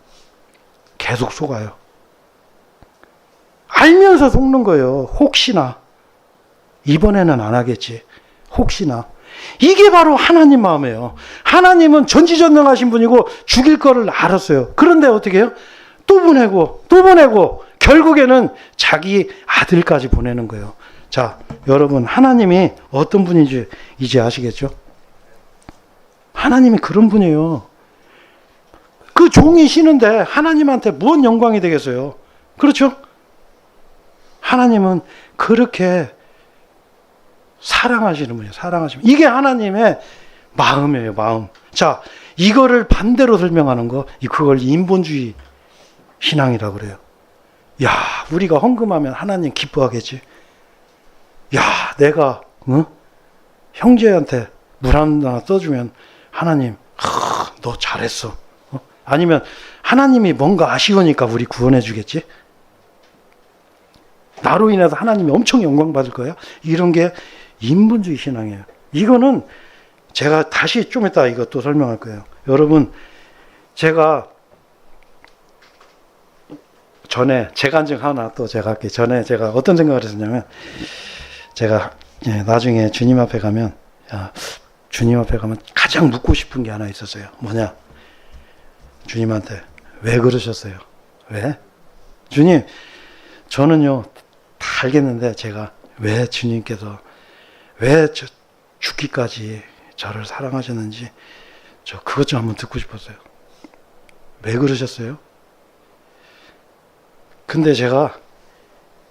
계속 속아요. 알면서 속는 거예요. 혹시나 이번에는 안 하겠지. 혹시나. 이게 바로 하나님 마음이에요. 하나님은 전지전능하신 분이고 죽일 거를 알았어요. 그런데 어떻게 해요? 또 보내고 또 보내고 결국에는 자기 아들까지 보내는 거예요. 자, 여러분, 하나님이 어떤 분인지 이제 아시겠죠? 하나님이 그런 분이에요. 그 종이 쉬는데 하나님한테 무슨 영광이 되겠어요? 그렇죠? 하나님은 그렇게 사랑하시는 분이에요. 사랑하시는 분. 이게 하나님의 마음이에요. 마음. 자, 이거를 반대로 설명하는 거, 그걸 인본주의 신앙이라고 그래요. 야, 우리가 헌금하면 하나님 기뻐하겠지. 야, 내가 형제한테 물 하나 떠주면 하나님, 너 잘했어. 아니면 하나님이 뭔가 아쉬우니까 우리 구원해 주겠지. 나로 인해서 하나님이 엄청 영광 받을 거야. 이런 게 인본주의 신앙이에요. 이거는 제가 다시 좀 이따 이것도 설명할 거예요. 여러분, 제가 전에 재간증 하나 또 제가 할게요. 전에 제가 어떤 생각을 했었냐면, 제가 나중에 주님 앞에 가면, 주님 앞에 가면 가장 묻고 싶은 게 하나 있었어요. 뭐냐? 주님한테 왜 그러셨어요? 왜? 주님, 저는요 다 알겠는데 제가 왜 주님께서 왜 죽기까지 저를 사랑하셨는지 저 그것 좀 한번 듣고 싶었어요. 왜 그러셨어요? 근데 제가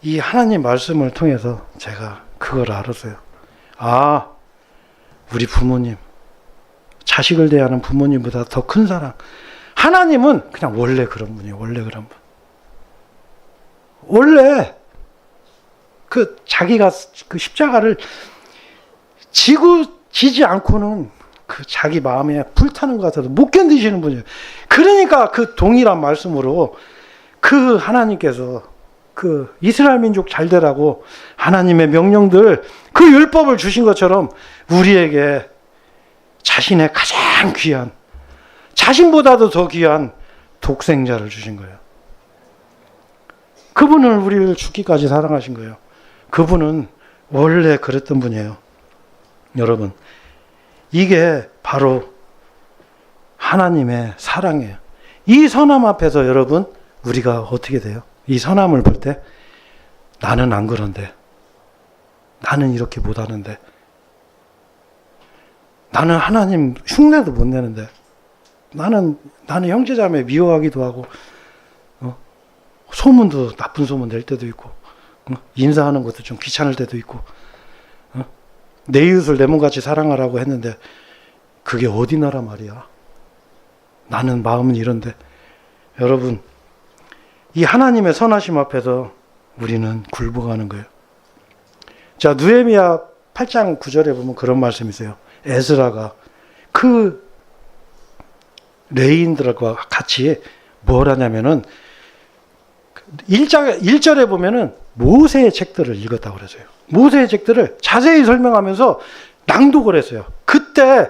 이 하나님 말씀을 통해서 제가 그걸 알았어요. 아, 우리 부모님, 자식을 대하는 부모님보다 더 큰 사랑. 하나님은 그냥 원래 그런 분이에요. 원래 그런 분. 원래 자기가 그 십자가를 지지 않고는 그 자기 마음에 불타는 것 같아도 못 견디시는 분이에요. 그러니까 그 동일한 말씀으로 그 하나님께서 그 이스라엘 민족 잘 되라고 하나님의 명령들, 그 율법을 주신 것처럼 우리에게 자신의 가장 귀한, 자신보다도 더 귀한 독생자를 주신 거예요. 그분은 우리를 죽기까지 사랑하신 거예요. 그분은 원래 그랬던 분이에요. 여러분, 이게 바로 하나님의 사랑이에요. 이 선함 앞에서 여러분, 우리가 어떻게 돼요? 이 선함을 볼 때 나는 안 그런데, 나는 이렇게 못하는데, 나는 하나님 흉내도 못 내는데, 나는 형제자매 미워하기도 하고, 소문도 나쁜 소문 낼 때도 있고, 인사하는 것도 좀 귀찮을 때도 있고, 내 이웃을 내 몸같이 사랑하라고 했는데 그게 어디 나라 말이야. 나는 마음은 이런데. 여러분, 이 하나님의 선하심 앞에서 우리는 굴복하는 거예요. 자, 느헤미야 8장 9절에 보면 그런 말씀이 있어요. 에스라가 그 레인들과 같이 뭘 하냐면은 1절에 보면은 모세의 책들을 읽었다고 그랬어요. 모세의 책들을 자세히 설명하면서 낭독을 했어요. 그때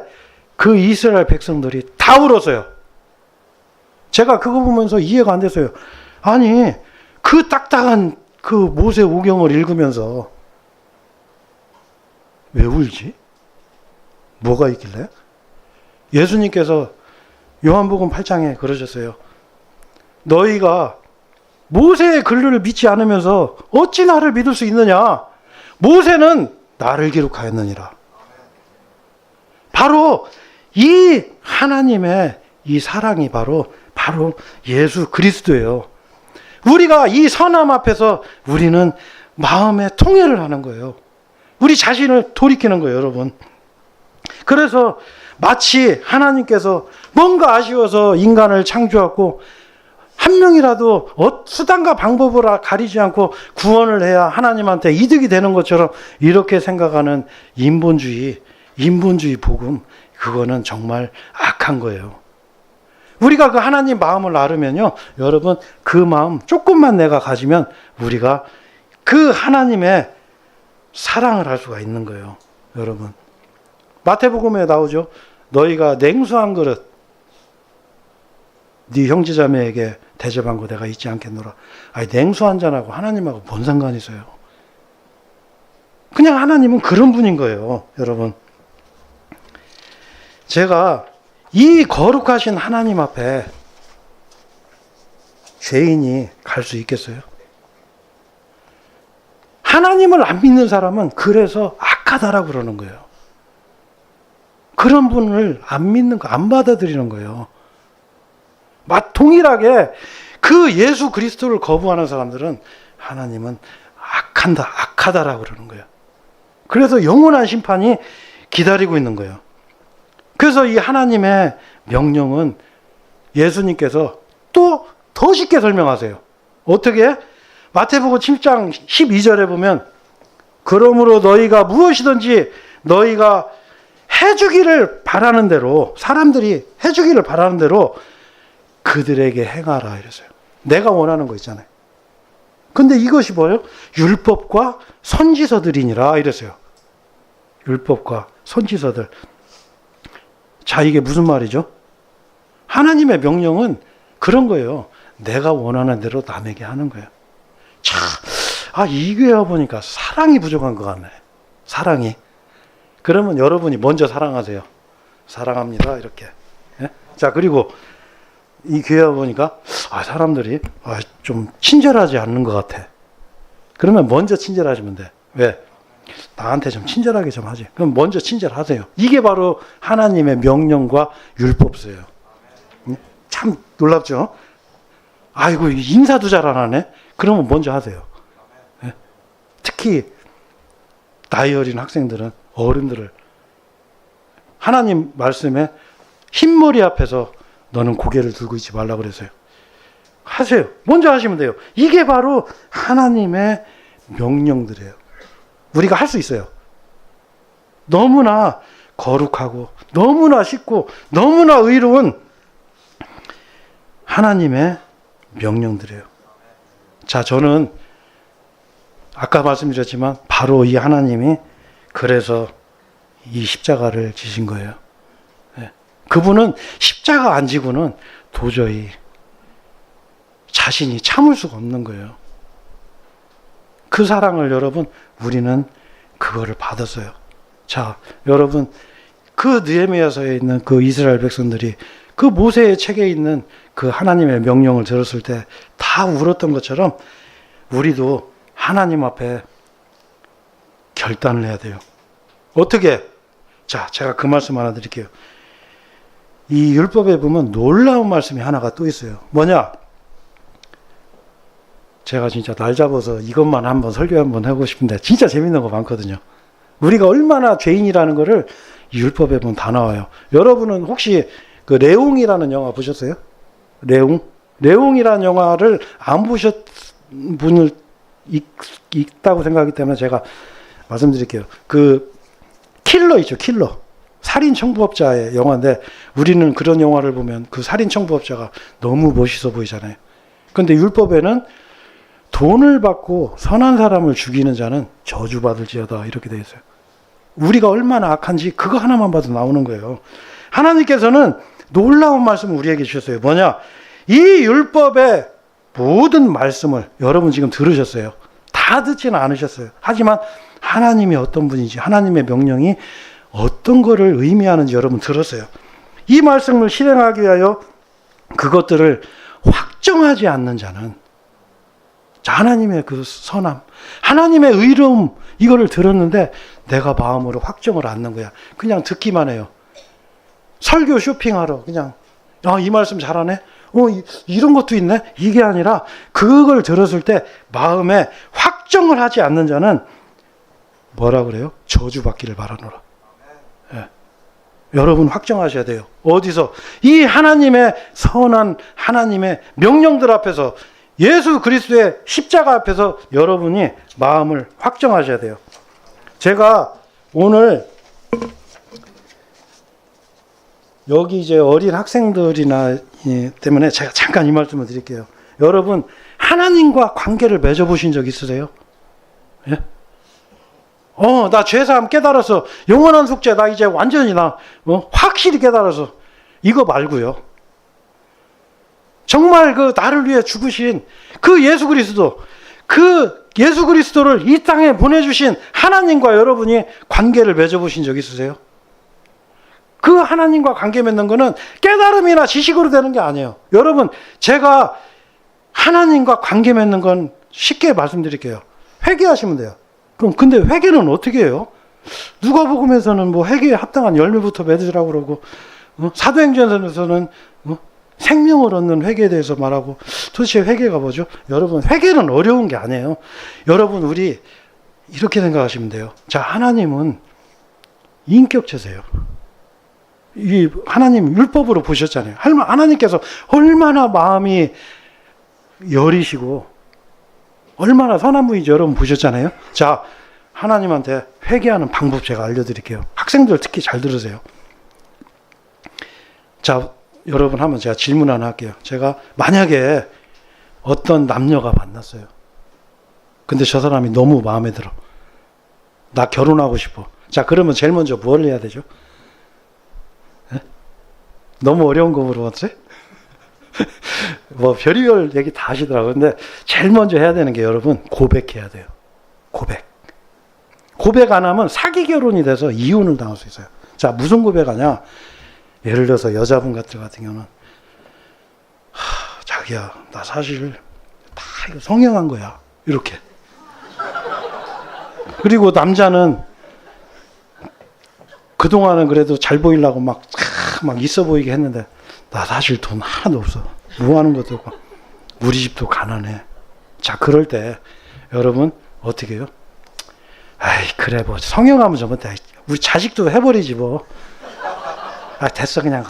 그 이스라엘 백성들이 다 울었어요. 제가 그거 보면서 이해가 안 됐어요. 아니, 그 딱딱한 그 모세 오경을 읽으면서 왜 울지? 뭐가 있길래? 예수님께서 요한복음 8장에 그러셨어요. 너희가 모세의 글을 믿지 않으면서 어찌 나를 믿을 수 있느냐? 모세는 나를 기록하였느니라. 바로 이 하나님의 이 사랑이 바로 예수 그리스도예요. 우리가 이 선함 앞에서 우리는 마음의 통회를 하는 거예요. 우리 자신을 돌이키는 거예요, 여러분. 그래서 마치 하나님께서 뭔가 아쉬워서 인간을 창조하고 한 명이라도 수단과 방법을 가리지 않고 구원을 해야 하나님한테 이득이 되는 것처럼 이렇게 생각하는 인본주의 복음, 그거는 정말 악한 거예요. 우리가 그 하나님 마음을 알으면요, 여러분, 그 마음 조금만 내가 가지면 우리가 그 하나님의 사랑을 할 수가 있는 거예요. 여러분. 마태복음에 나오죠. 너희가 냉수 한 그릇 네 형제자매에게 대접한 거 내가 잊지 않겠노라. 아니, 냉수 한 잔하고 하나님하고 뭔 상관이 있어요. 그냥 하나님은 그런 분인 거예요. 여러분. 제가 이 거룩하신 하나님 앞에 죄인이 갈 수 있겠어요? 하나님을 안 믿는 사람은 그래서 악하다라고 그러는 거예요. 그런 분을 안 믿는 거, 안 받아들이는 거예요. 동일하게 그 예수 그리스도를 거부하는 사람들은 하나님은 악하다라고 그러는 거예요. 그래서 영원한 심판이 기다리고 있는 거예요. 그래서 이 하나님의 명령은 예수님께서 또 더 쉽게 설명하세요. 어떻게? 마태복음 7장 12절에 보면 그러므로 너희가 무엇이든지 너희가 해주기를 바라는 대로, 사람들이 해주기를 바라는 대로 그들에게 행하라 이랬어요. 내가 원하는 거 있잖아요. 근데 이것이 뭐예요? 율법과 선지서들이니라 이랬어요. 율법과 선지서들. 자, 이게 무슨 말이죠? 하나님의 명령은 그런 거예요. 내가 원하는 대로 남에게 하는 거예요. 이 교회 보니까 사랑이 부족한 것 같네. 사랑이. 그러면 여러분이 먼저 사랑하세요. 사랑합니다. 이렇게. 예? 자, 그리고 이 교회 보니까 사람들이 좀 친절하지 않는 것 같아. 그러면 먼저 친절하시면 돼. 왜? 나한테 좀 친절하게 좀 하지. 그럼 먼저 친절하세요. 이게 바로 하나님의 명령과 율법서예요. 참 놀랍죠? 아이고, 인사도 잘 안 하네? 그러면 먼저 하세요. 예? 특히 나이 어린 학생들은 어른들을 하나님 말씀에 흰머리 앞에서 너는 고개를 들고 있지 말라고 그랬어요. 하세요. 먼저 하시면 돼요. 이게 바로 하나님의 명령들이에요. 우리가 할 수 있어요. 너무나 거룩하고 너무나 쉽고 너무나 의로운 하나님의 명령들이에요. 자, 저는 아까 말씀드렸지만 바로 이 하나님이 그래서 이 십자가를 지신 거예요. 네. 그분은 십자가 안 지고는 도저히 자신이 참을 수가 없는 거예요. 그 사랑을 여러분, 우리는 그거를 받았어요. 자, 여러분, 그 느헤미야서에 있는 그 이스라엘 백성들이 그 모세의 책에 있는 그 하나님의 명령을 들었을 때 다 울었던 것처럼 우리도 하나님 앞에 결단을 해야 돼요. 어떻게? 자, 제가 그 말씀 하나 드릴게요. 이 율법에 보면 놀라운 말씀이 하나가 또 있어요. 뭐냐? 제가 진짜 날 잡아서 이것만 한번 설교 한번 하고 싶은데 진짜 재밌는 거 많거든요. 우리가 얼마나 죄인이라는 거를 이 율법에 보면 다 나와요. 여러분은 혹시 그 레옹이라는 영화 보셨어요? 레옹이라는 영화를 안 보셨 분을 있다고 생각하기 때문에 제가 말씀드릴게요. 그 킬러 있죠, 킬러. 살인 청부업자의 영화인데 우리는 그런 영화를 보면 그 살인 청부업자가 너무 멋있어 보이잖아요. 근데 율법에는 돈을 받고 선한 사람을 죽이는 자는 저주받을지어다 이렇게 되어 있어요. 우리가 얼마나 악한지 그거 하나만 봐도 나오는 거예요. 하나님께서는 놀라운 말씀을 우리에게 주셨어요. 뭐냐? 이 율법의 모든 말씀을 여러분 지금 들으셨어요. 다 듣지는 않으셨어요. 하지만 하나님이 어떤 분인지, 하나님의 명령이 어떤 거를 의미하는지 여러분 들었어요. 이 말씀을 실행하기 위하여 그것들을 확정하지 않는 자는, 자, 하나님의 그 선함, 하나님의 의로움, 이거를 들었는데 내가 마음으로 확정을 않는 거야. 그냥 듣기만 해요. 설교 쇼핑하러 그냥 이 말씀 잘하네? 이런 것도 있네? 이게 아니라 그걸 들었을 때 마음에 확정을 하지 않는 자는 뭐라 그래요? 저주받기를 바라노라. 예. 여러분 확정하셔야 돼요. 어디서? 이 하나님의 선한 하나님의 명령들 앞에서, 예수 그리스도의 십자가 앞에서 여러분이 마음을 확정하셔야 돼요. 제가 오늘 여기 이제 어린 학생들이나 때문에 제가 잠깐 이 말씀을 드릴게요. 여러분, 하나님과 관계를 맺어보신 적 있으세요? 예? 나 죄사함 깨달아서 영원한 속죄 나 이제 완전히 확실히 깨달아서 이거 말고요. 정말 그 나를 위해 죽으신 그 예수 그리스도를 이 땅에 보내주신 하나님과 여러분이 관계를 맺어보신 적 있으세요? 그 하나님과 관계 맺는 거는 깨달음이나 지식으로 되는 게 아니에요. 여러분, 제가 하나님과 관계 맺는 건 쉽게 말씀드릴게요. 회개하시면 돼요. 그럼 근데 회개는 어떻게 해요? 누가복음에서는 뭐 회개에 합당한 열매부터 맺으라고 그러고, 사도행전에서는 생명을 얻는 회개에 대해서 말하고, 도대체 회개가 뭐죠? 여러분, 회개는 어려운 게 아니에요. 여러분, 우리 이렇게 생각하시면 돼요. 자, 하나님은 인격체세요. 이 하나님 율법으로 보셨잖아요. 하나님께서 얼마나 마음이 여리시고 얼마나 선한 분인지 여러분 보셨잖아요. 자, 하나님한테 회개하는 방법 제가 알려드릴게요. 학생들 특히 잘 들으세요. 자, 여러분 한번 제가 질문 하나 할게요. 제가 만약에 어떤 남녀가 만났어요. 근데 저 사람이 너무 마음에 들어. 나 결혼하고 싶어. 자, 그러면 제일 먼저 뭘 해야 되죠? 네? 너무 어려운 거 물어봤어요? 뭐 별의별 얘기 다 하시더라고요. 근데 제일 먼저 해야 되는 게 여러분 고백해야 돼요. 고백 안 하면 사기 결혼이 돼서 이혼을 당할 수 있어요. 자, 무슨 고백하냐? 예를 들어서 여자분 같은 경우는 자기야, 나 사실 다 이거 성형한 거야. 이렇게. 그리고 남자는 그동안은 그래도 잘 보이려고 막 있어 보이게 했는데 나 사실 돈 하나도 없어. 뭐 하는 것도 없고 우리 집도 가난해. 자, 그럴 때 여러분 어떻게 해요? 아이, 그래 뭐 성형하면 좀 어때? 우리 자식도 해버리지 뭐. 아, 됐어, 그냥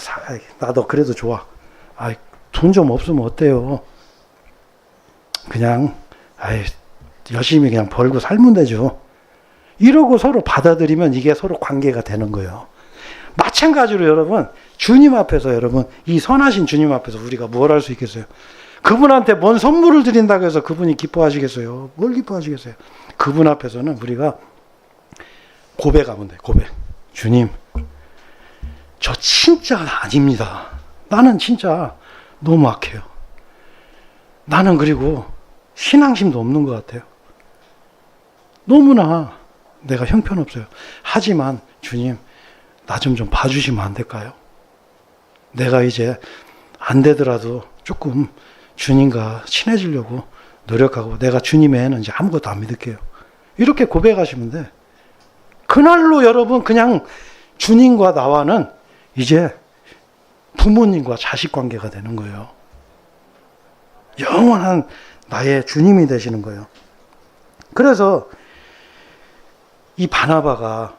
나도 그래도 좋아. 아, 돈 좀 없으면 어때요? 그냥 열심히 그냥 벌고 살면 되죠. 이러고 서로 받아들이면 이게 서로 관계가 되는 거예요. 마찬가지로 여러분, 주님 앞에서 여러분, 이 선하신 주님 앞에서 우리가 뭘 할 수 있겠어요? 그분한테 뭔 선물을 드린다고 해서 그분이 기뻐하시겠어요? 뭘 기뻐하시겠어요? 그분 앞에서는 우리가 고백하면 돼요. 고백. 주님, 저 진짜 아닙니다. 나는 진짜 너무 악해요. 나는 그리고 신앙심도 없는 것 같아요. 너무나 내가 형편없어요. 하지만 주님, 나 좀 봐주시면 안 될까요? 내가 이제 안 되더라도 조금 주님과 친해지려고 노력하고 내가 주님 외에는 이제 아무것도 안 믿을게요. 이렇게 고백하시면 돼. 그날로 여러분 그냥 주님과 나와는 이제 부모님과 자식 관계가 되는 거예요. 영원한 나의 주님이 되시는 거예요. 그래서 이 바나바가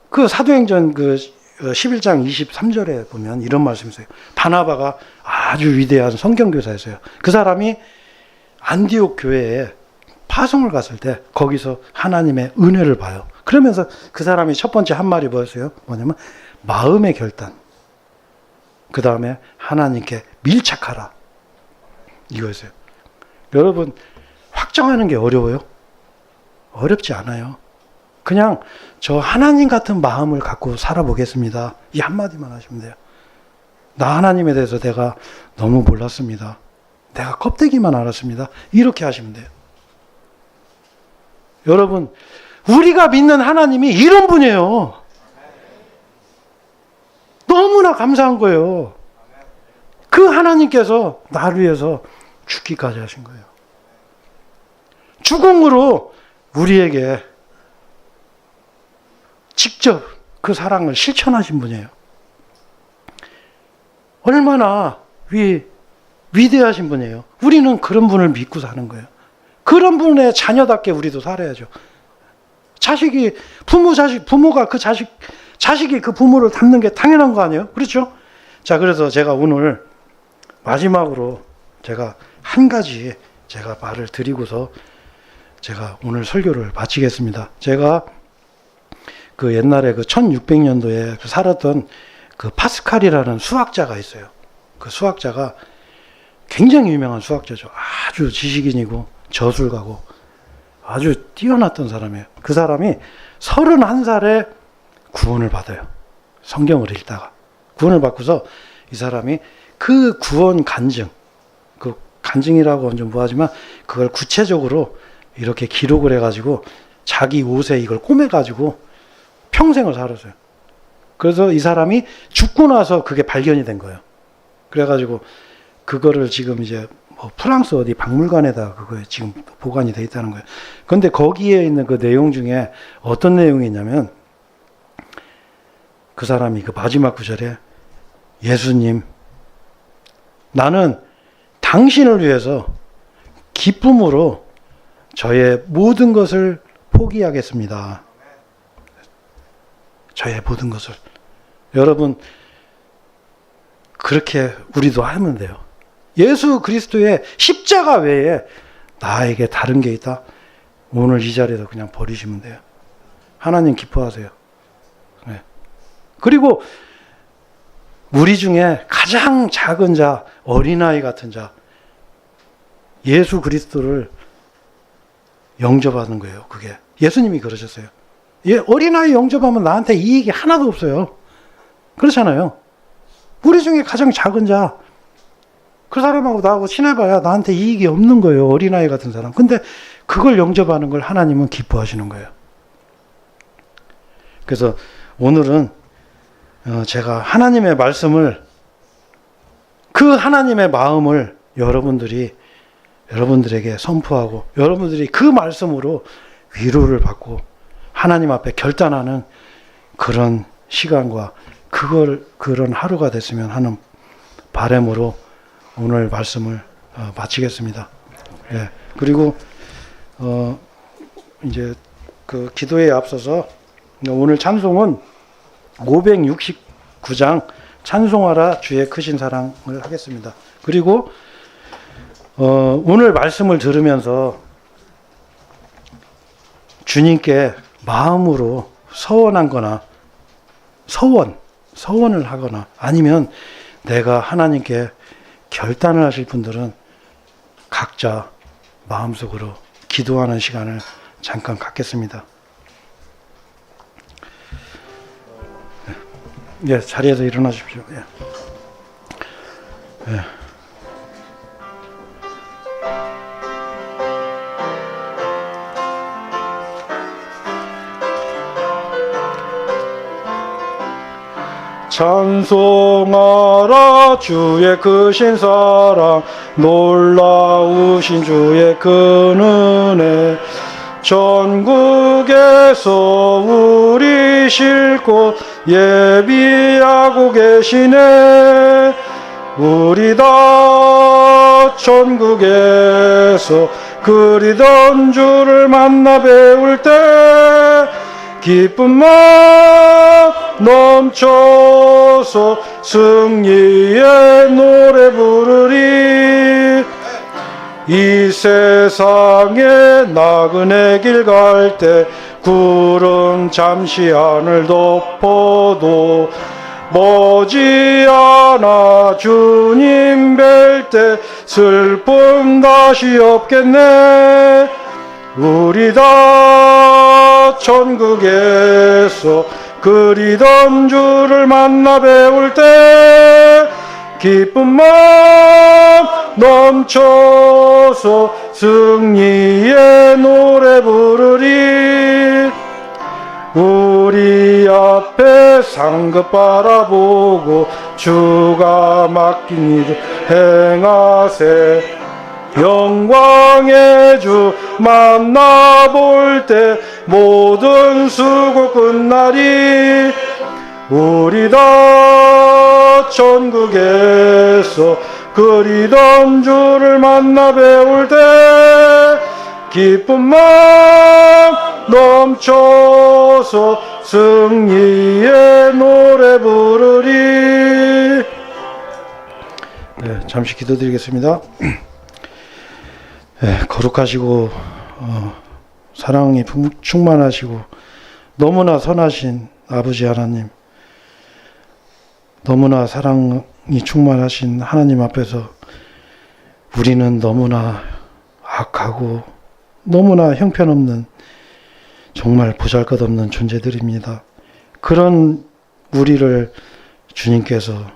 그 사도행전 11장 23절에 보면 이런 말씀이 있어요. 바나바가 아주 위대한 성경교사였어요. 그 사람이 안디옥 교회에 파송을 갔을 때 거기서 하나님의 은혜를 봐요. 그러면서 그 사람이 첫 번째 한 말이 뭐였어요? 뭐냐면 마음의 결단. 그 다음에 하나님께 밀착하라. 이거였어요. 여러분, 확정하는 게 어려워요? 어렵지 않아요. 그냥 저 하나님 같은 마음을 갖고 살아보겠습니다. 이 한마디만 하시면 돼요. 나 하나님에 대해서 내가 너무 몰랐습니다. 내가 껍데기만 알았습니다. 이렇게 하시면 돼요. 여러분, 우리가 믿는 하나님이 이런 분이에요. 너무나 감사한 거예요. 그 하나님께서 나를 위해서 죽기까지 하신 거예요. 죽음으로 우리에게 직접 그 사랑을 실천하신 분이에요. 얼마나 위대하신 분이에요. 우리는 그런 분을 믿고 사는 거예요. 그런 분의 자녀답게 우리도 살아야죠. 부모가 그 자식이 그 부모를 닮는 게 당연한 거 아니에요? 그렇죠? 자, 그래서 제가 오늘 마지막으로 제가 한 가지 제가 말을 드리고서 제가 오늘 설교를 마치겠습니다. 제가 그 옛날에 그 1600년도에 살았던 그 파스칼이라는 수학자가 있어요. 그 수학자가 굉장히 유명한 수학자죠. 아주 지식인이고 저술가고 아주 뛰어났던 사람이에요. 그 사람이 31살에 구원을 받아요. 성경을 읽다가. 구원을 받고서 이 사람이 그 구원 간증, 그 간증이라고 하면 좀 뭐하지만 그걸 구체적으로 이렇게 기록을 해가지고 자기 옷에 이걸 꼬매가지고 평생을 살았어요. 그래서 이 사람이 죽고 나서 그게 발견이 된 거예요. 그래가지고 그거를 지금 이제 뭐 프랑스 어디 박물관에다 그거에 지금 보관이 돼 있다는 거예요. 근데 거기에 있는 그 내용 중에 어떤 내용이 있냐면 그 사람이 그 마지막 구절에 예수님, 나는 당신을 위해서 기쁨으로 저의 모든 것을 포기하겠습니다. 저의 모든 것을. 여러분, 그렇게 우리도 하면 돼요. 예수 그리스도의 십자가 외에 나에게 다른 게 있다? 오늘 이 자리에서 그냥 버리시면 돼요. 하나님 기뻐하세요. 네. 그리고 우리 중에 가장 작은 자, 어린아이 같은 자, 예수 그리스도를 영접하는 거예요. 그게 예수님이 그러셨어요. 어린아이 영접하면 나한테 이익이 하나도 없어요. 그렇잖아요. 우리 중에 가장 작은 자, 그 사람하고 나하고 친해봐야 나한테 이익이 없는 거예요. 어린아이 같은 사람. 근데 그걸 영접하는 걸 하나님은 기뻐하시는 거예요. 그래서 오늘은 제가 하나님의 말씀을, 그 하나님의 마음을 여러분들에게 선포하고 여러분들이 그 말씀으로 위로를 받고 하나님 앞에 결단하는 그런 시간과 그런 하루가 됐으면 하는 바람으로 오늘 말씀을 마치겠습니다. 예. 그리고 이제 그 기도에 앞서서 오늘 찬송은 569장 찬송하라 주의 크신 사랑을 하겠습니다. 그리고 오늘 말씀을 들으면서 주님께 마음으로 서원한거나 서원을 하거나 아니면 내가 하나님께 결단을 하실 분들은 각자 마음속으로 기도하는 시간을 잠깐 갖겠습니다. 예, 자리에서 일어나십시오. 예. 예. 찬송하라 주의 크신 사랑 놀라우신 주의 큰 은혜 전국에서 우리 싣고 예비하고 계시네 우리 다 천국에서 그리던 주를 만나 배울 때 기쁜 마음 넘쳐서 승리의 노래 부르리 이 세상에 나그네 길 갈 때 구름 잠시 하늘 덮어도 머지않아 주님 뵐 때 슬픔 다시 없겠네 우리 다 천국에서 그리던 주를 만나 배울 때 기쁜 마음 넘쳐서 승리의 노래 부르리 우리 앞에 상급 바라보고 주가 맡긴 일을 행하세 영광의 주 만나볼 때 모든 수고 끝나리 우리 다 천국에서 그리던 주를 만나 배울 때 기쁜 마음 넘쳐서 승리의 노래 부르리. 네, 잠시 기도드리겠습니다. 네, 거룩하시고 사랑이 충만하시고 너무나 선하신 아버지 하나님, 너무나 사랑이 충만하신 하나님 앞에서 우리는 너무나 악하고 너무나 형편없는 정말 보잘것없는 존재들입니다. 그런 우리를 주님께서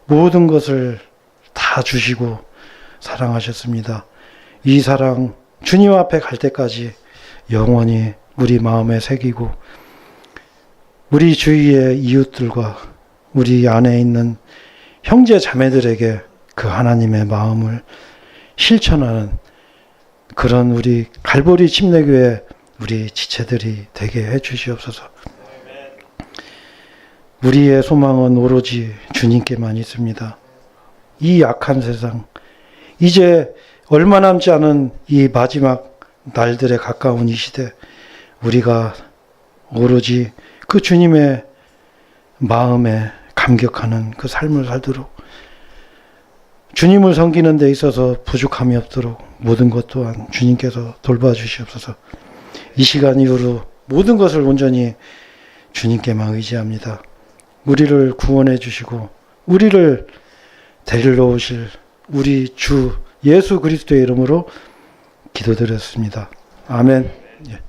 모든 것을 다 주시고 사랑하셨습니다. 이 사랑 주님 앞에 갈 때까지 영원히 우리 마음에 새기고 우리 주위의 이웃들과 우리 안에 있는 형제 자매들에게 그 하나님의 마음을 실천하는 그런 우리 갈보리 침례교회 우리 지체들이 되게 해 주시옵소서. 우리의 소망은 오로지 주님께만 있습니다. 이 악한 세상, 이제 얼마 남지 않은 이 마지막 날들에 가까운 이 시대, 우리가 오로지 그 주님의 마음에 감격하는 그 삶을 살도록, 주님을 섬기는 데 있어서 부족함이 없도록 모든 것 또한 주님께서 돌봐주시옵소서. 이 시간 이후로 모든 것을 온전히 주님께만 의지합니다. 우리를 구원해 주시고 우리를 데리러 오실 우리 주 예수 그리스도의 이름으로 기도드렸습니다. 아멘. 예.